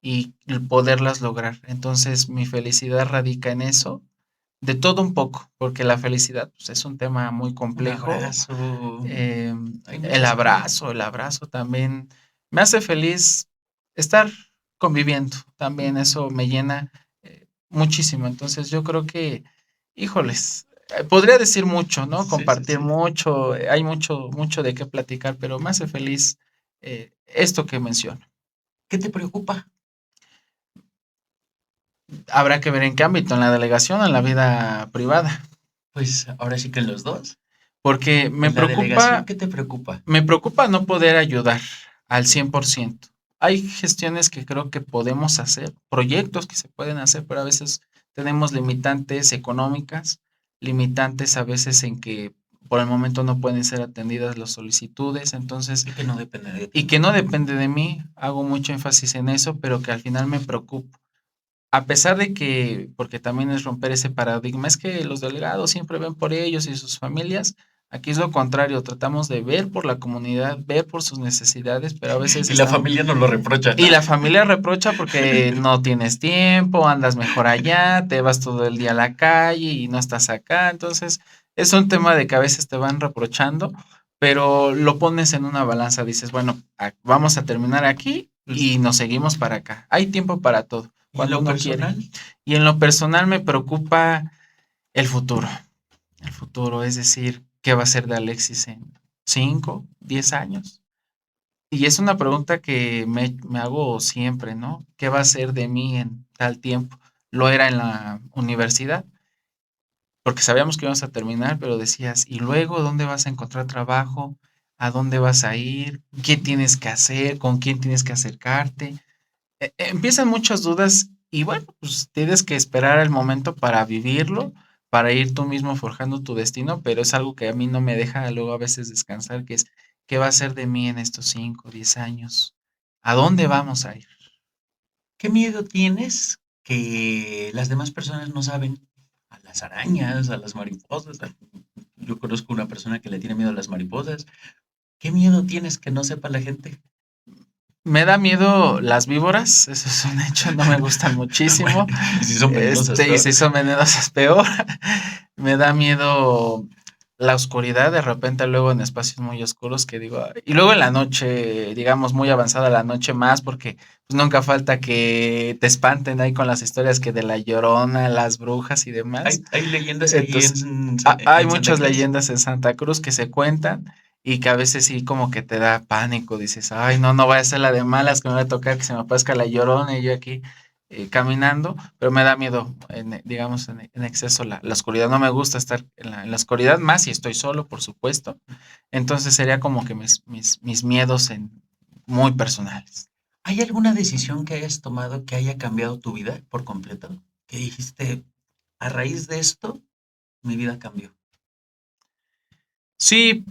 y el poderlas lograr. Entonces mi felicidad radica en eso, de todo un poco, porque la felicidad pues, es un tema muy Un complejo. abrazo. Hay El muchas cosas. abrazo, el abrazo también me hace feliz estar conviviendo, también eso me llena muchísimo. Entonces yo creo que, híjoles, podría decir mucho, ¿no? Sí, sí, Compartir sí. mucho, hay mucho, mucho de qué platicar, pero me hace feliz esto que menciono. ¿Qué te preocupa? Habrá que ver en qué ámbito, en la delegación o en la vida privada, Pues ahora sí que en los dos. porque En la delegación, ¿qué te preocupa? me preocupa no poder ayudar al 100%. Hay gestiones que creo que podemos hacer, proyectos que se pueden hacer, pero a veces tenemos limitantes económicas, limitantes a veces en que por el momento no pueden ser atendidas las solicitudes, entonces, Y que no depende de y ti. que no depende de mí, hago mucho énfasis en eso, pero que al final me preocupa. A pesar de que, porque también es romper ese paradigma, es que los delegados siempre ven por ellos y sus familias. Aquí es lo contrario, tratamos de ver por la comunidad, ver por sus necesidades, pero a veces Y la están... familia nos lo reprocha, Y ¿no? la familia reprocha porque no tienes tiempo, andas mejor allá, te vas todo el día a la calle y no estás acá. Entonces, es un tema de que a veces te van reprochando, pero lo pones en una balanza, dices, bueno, vamos a terminar aquí Pues, y nos seguimos para acá. Hay tiempo para todo, ¿y en cuando lo uno quiere. personal? Y en lo personal me preocupa el futuro. El futuro, es decir, ¿qué va a ser de Alexis en 5, 10 años? Y es una pregunta que me hago siempre, ¿no? ¿Qué va a ser de mí en tal tiempo? Lo era en la universidad, porque sabíamos que íbamos a terminar, pero decías, ¿y luego dónde vas a encontrar trabajo? ¿A dónde vas a ir? ¿Qué tienes que hacer? ¿Con quién tienes que acercarte? Empiezan muchas dudas y bueno, pues tienes que esperar el momento para vivirlo, para ir tú mismo forjando tu destino, pero es algo que a mí no me deja luego a veces descansar, que es, ¿qué va a ser de mí en estos 5, 10 años? ¿A dónde vamos a ir? ¿Qué miedo tienes que las demás personas no saben? A las arañas, a las mariposas. Yo conozco una persona que le tiene miedo a las mariposas. ¿Qué miedo tienes que no sepa la gente? Me da miedo las víboras, eso es un hecho, no me gustan Bueno, muchísimo. y si son venenosas, Y peor. si son venenosas, peor. Me da miedo la oscuridad, de repente luego en espacios muy oscuros que digo, "Ay", y luego en la noche, digamos muy avanzada la noche más, porque pues nunca falta que te espanten ahí con las historias que de la Llorona, las brujas y demás. Hay leyendas ahí Entonces, hay en Santa muchas Cruz. leyendas en Santa Cruz que se cuentan y que a veces sí como que te da pánico, dices, ay, no, no vaya a ser la de malas que me va a tocar que se me aparezca la Llorona y yo aquí. caminando, pero me da miedo, digamos, en exceso la oscuridad. No me gusta estar en la oscuridad, más si estoy solo, por supuesto. Entonces sería como que mis miedos muy personales. ¿Hay alguna decisión que hayas tomado que haya cambiado tu vida por completo? Que dijiste, a raíz de esto, mi vida cambió. Sí,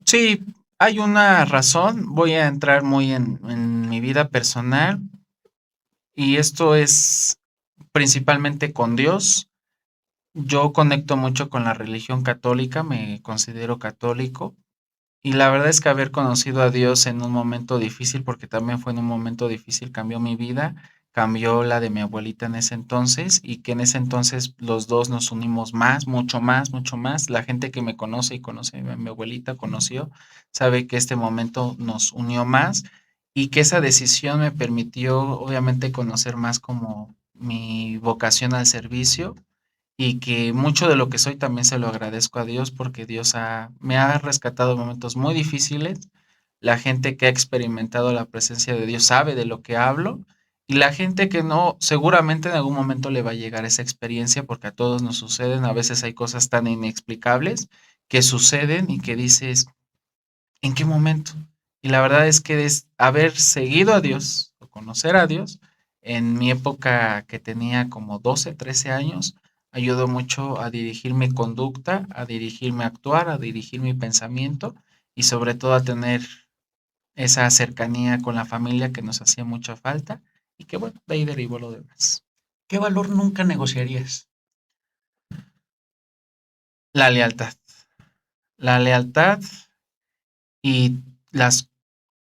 sí, hay una razón. Voy a entrar muy en mi vida personal y esto es principalmente con Dios. Yo conecto mucho con la religión católica, me considero católico. Y la verdad es que haber conocido a Dios en un momento difícil, porque también fue en un momento difícil, cambió mi vida, cambió la de mi abuelita en ese entonces, y que en ese entonces los dos nos unimos más, mucho más, mucho más. La gente que me conoce y conoce a mi abuelita, conoció, sabe que este momento nos unió más y que esa decisión me permitió obviamente conocer más como mi vocación al servicio y que mucho de lo que soy también se lo agradezco a Dios porque Dios me ha rescatado en momentos muy difíciles. La gente que ha experimentado la presencia de Dios sabe de lo que hablo y la gente que no, seguramente en algún momento le va a llegar esa experiencia porque a todos nos suceden, a veces hay cosas tan inexplicables que suceden y que dices, ¿en qué momento? Y la verdad es que es haber seguido a Dios o conocer a Dios en mi época que tenía como 12, 13 años, ayudó mucho a dirigir mi conducta, a dirigirme a actuar, a dirigir mi pensamiento y sobre todo a tener esa cercanía con la familia que nos hacía mucha falta y que bueno, de ahí derivó lo demás. ¿Qué valor nunca negociarías? La lealtad. La lealtad y las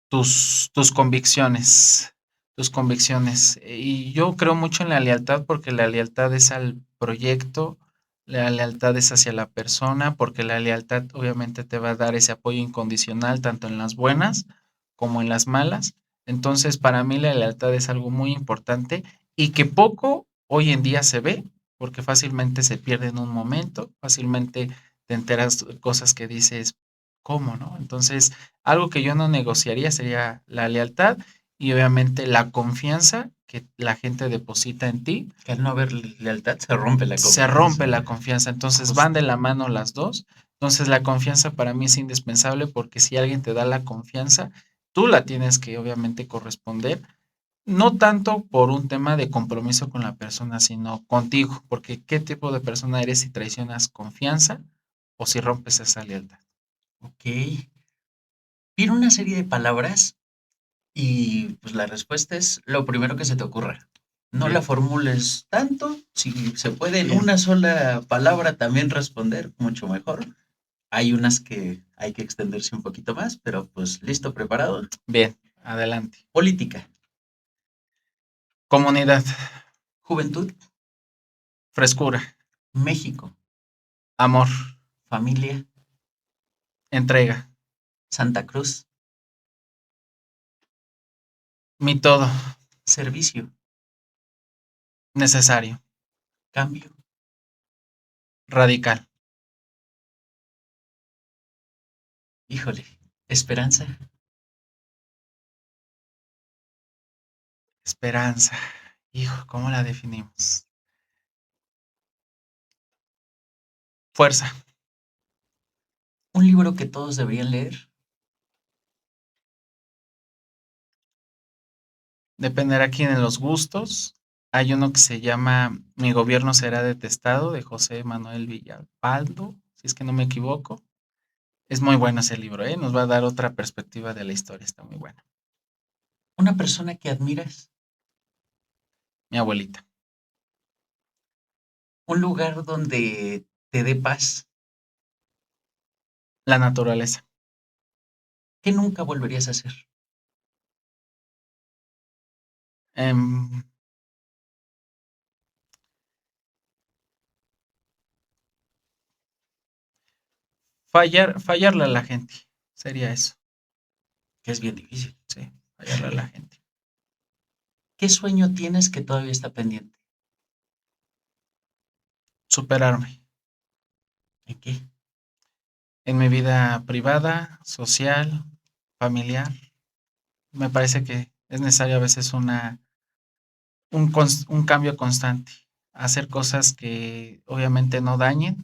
tus convicciones, tus convicciones. Y yo creo mucho en la lealtad porque la lealtad es al proyecto, la lealtad es hacia la persona, porque la lealtad obviamente te va a dar ese apoyo incondicional tanto en las buenas como en las malas. Entonces, para mí la lealtad es algo muy importante y que poco hoy en día se ve, porque fácilmente se pierde en un momento, fácilmente te enteras de cosas que dices, ¿cómo, no? Entonces, algo que yo no negociaría sería la lealtad y obviamente la confianza que la gente deposita en ti. Que al no haber lealtad se rompe la Se confianza. rompe la confianza, entonces van Justo. de la mano las dos. Entonces la confianza para mí es indispensable porque si alguien te da la confianza, tú la tienes que obviamente corresponder, no tanto por un tema de compromiso con la persona, sino contigo, porque qué tipo de persona eres si traicionas confianza o si rompes esa lealtad. Ok. Pide una serie de palabras y pues la respuesta es lo primero que se te ocurra. No la Bien, formules tanto, si se puede en bien, una sola palabra también responder, mucho mejor. Hay unas que hay que extenderse un poquito más, pero pues listo, preparado. bien, adelante. Política, Comunidad, juventud, frescura, México, amor, familia, entrega, Santa Cruz, mi todo, servicio, necesario, cambio, radical, híjole, esperanza, esperanza. Hijo, ¿cómo la definimos? Fuerza. un libro que todos deberían leer, Dependerá quién en los gustos. Hay uno que se llama Mi gobierno será detestado, de José Manuel Villalpando, si es que no me equivoco. Es muy bueno ese libro, ¿eh? Nos va a dar otra perspectiva de la historia, está muy bueno. una persona que admiras, Mi abuelita. un lugar donde te dé paz, La naturaleza. que nunca volverías a hacer. Em, fallarle a la gente. Sería eso, Que es bien difícil. sí, fallarle a la gente. ¿Qué sueño tienes que todavía está pendiente? Superarme ¿En qué? en mi vida privada, social, familiar. Me parece que es necesario a veces un cambio constante, hacer cosas que obviamente no dañen,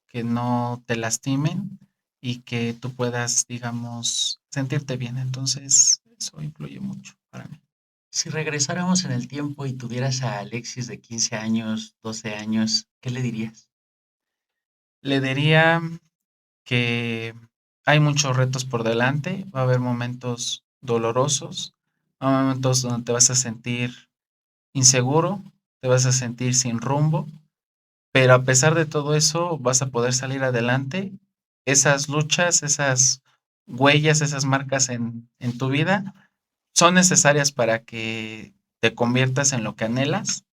que no te lastimen y que tú puedas, digamos, sentirte bien. Entonces, eso influye mucho para mí. Si regresáramos en el tiempo y tuvieras a Alexis de 15 años, 12 años, ¿qué le dirías? Le diría que hay muchos retos por delante, va a haber momentos dolorosos, va a haber momentos donde te vas a sentir inseguro, te vas a sentir sin rumbo, pero a pesar de todo eso vas a poder salir adelante. Esas luchas, esas huellas, esas marcas en tu vida son necesarias para que te conviertas en lo que anhelas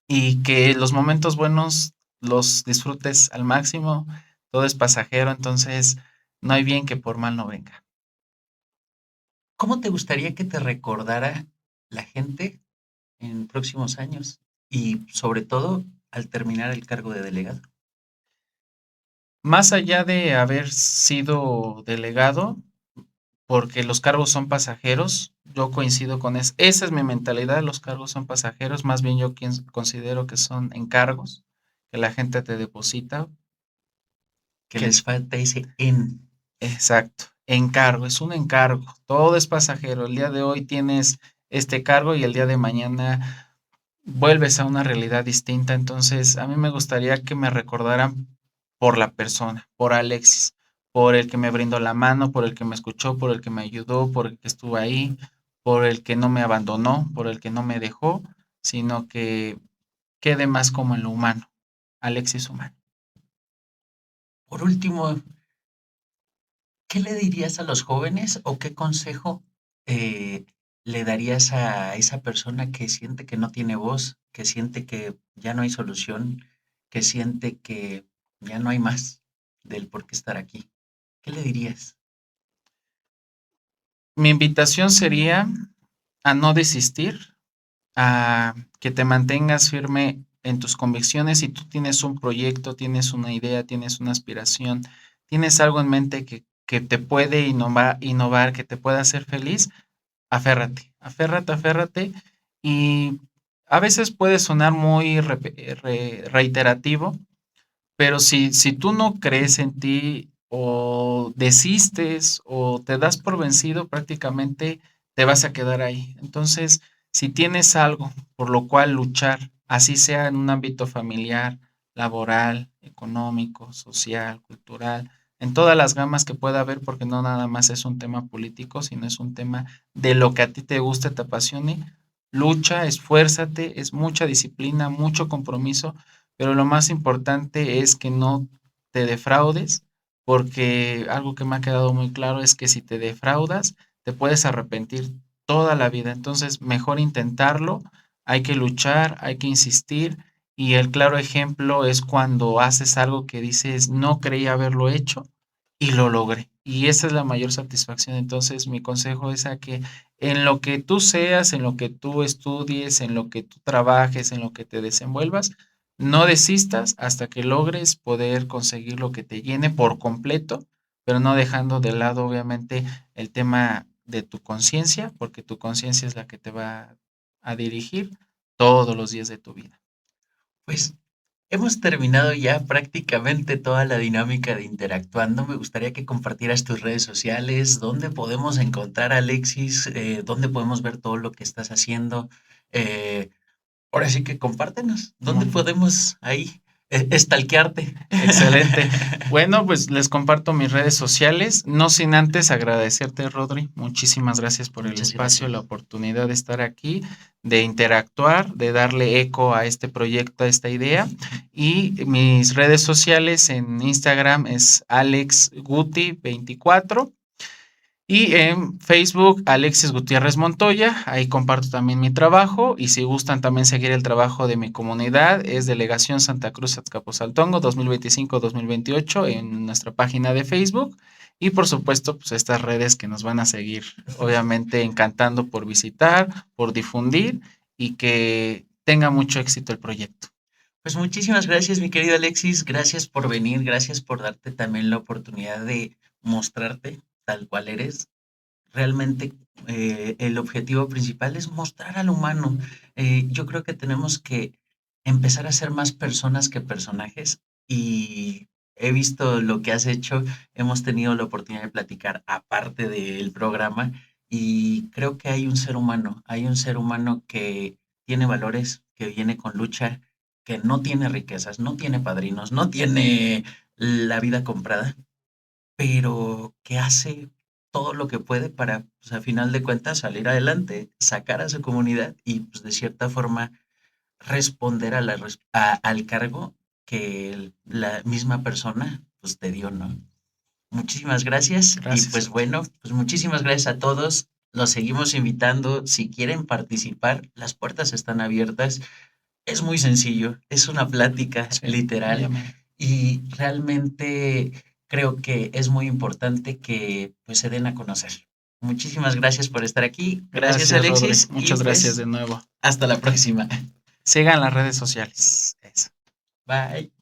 y que los momentos buenos los disfrutes al máximo. Todo es pasajero, entonces no hay bien que por mal no venga. ¿Cómo te gustaría que te recordara la gente en próximos años? Y sobre todo al terminar el cargo de delegado. Más allá de haber sido delegado, porque los cargos son pasajeros, yo coincido con eso. Esa es mi mentalidad, los cargos son pasajeros, más bien yo considero que son encargos, que la gente te deposita, Que que les falta ese en. exacto, encargo, es un encargo, todo es pasajero. El día de hoy tienes este cargo y el día de mañana vuelves a una realidad distinta. Entonces, a mí me gustaría que me recordaran por la persona, por Alexis, por el que me brindó la mano, por el que me escuchó, por el que me ayudó, por el que estuvo ahí, por el que no me abandonó, por el que no me dejó, sino que quede más como en lo humano, Alexis humano. Por último, ¿qué le dirías a los jóvenes o qué consejo eh, le darías a esa persona que siente que no tiene voz, que siente que ya no hay solución, que siente que ya no hay más del por qué estar aquí? ¿Qué le dirías? Mi invitación sería a no desistir, a que te mantengas firme en tus convicciones. Si tú tienes un proyecto, tienes una idea, tienes una aspiración, tienes algo en mente que te puede innovar, que te pueda hacer feliz, aférrate, aférrate, aférrate. Y a veces puede sonar muy reiterativo, pero si tú no crees en ti o desistes o te das por vencido, prácticamente te vas a quedar ahí. Entonces, si tienes algo por lo cual luchar, así sea en un ámbito familiar, laboral, económico, social, cultural, en todas las gamas que pueda haber, porque no nada más es un tema político, sino es un tema de lo que a ti te guste, te apasione, lucha, esfuérzate, es mucha disciplina, mucho compromiso, pero lo más importante es que no te defraudes, porque algo que me ha quedado muy claro es que si te defraudas, te puedes arrepentir toda la vida. Entonces, mejor intentarlo, hay que luchar, hay que insistir, y el claro ejemplo es cuando haces algo que dices, no creí haberlo hecho y lo logré. Y esa es la mayor satisfacción. Entonces, mi consejo es a que en lo que tú seas, en lo que tú estudies, en lo que tú trabajes, en lo que te desenvuelvas, no desistas hasta que logres poder conseguir lo que te llene por completo, pero no dejando de lado, obviamente, el tema de tu conciencia, porque tu conciencia es la que te va a dirigir todos los días de tu vida. Pues hemos terminado ya prácticamente toda la dinámica de interactuando. Me gustaría que compartieras tus redes sociales, dónde podemos encontrar a Alexis, dónde podemos ver todo lo que estás haciendo. Eh, Ahora sí que compártenos, dónde Muy podemos ahí stalkearte. excelente. Bueno, pues les comparto mis redes sociales, no sin antes agradecerte, Rodri. Muchísimas gracias por el Muchas espacio, la gracias. oportunidad de estar aquí, de interactuar, de darle eco a este proyecto, a esta idea. Y mis redes sociales en Instagram es alexguti24 y en Facebook, Alexis Gutiérrez Montoya, ahí comparto también mi trabajo y si gustan también seguir el trabajo de mi comunidad, es Delegación Santa Cruz Azcapotzaltongo 2025-2028 en nuestra página de Facebook y por supuesto pues estas redes que nos van a seguir, obviamente encantando por visitar, por difundir y que tenga mucho éxito el proyecto. Pues muchísimas gracias, mi querido Alexis. Gracias por venir, gracias por darte también la oportunidad de mostrarte tal cual eres. realmente el objetivo principal es mostrar al humano. Yo creo que tenemos que empezar a ser más personas que personajes y he visto lo que has hecho, hemos tenido la oportunidad de platicar aparte del programa y creo que hay un ser humano que tiene valores, que viene con lucha, que no tiene riquezas, no tiene padrinos, no tiene la vida comprada, pero que hace todo lo que puede para, pues, a final de cuentas, salir adelante, sacar a su comunidad y, pues, de cierta forma, responder al cargo que la misma persona, pues, te dio, ¿no? Muchísimas gracias y, Gracias pues, a ti. bueno, pues, muchísimas gracias a todos. Los seguimos invitando. Si quieren participar, las puertas están abiertas. Es muy sencillo, es una plática Sí, muy literal ameno. y realmente creo que es muy importante que pues se den a conocer. Muchísimas gracias por estar aquí. Gracias, Gracias, Rodri. Alexis, y Muchas gracias pues de nuevo. hasta la próxima. Sigan las redes sociales. Eso. Bye.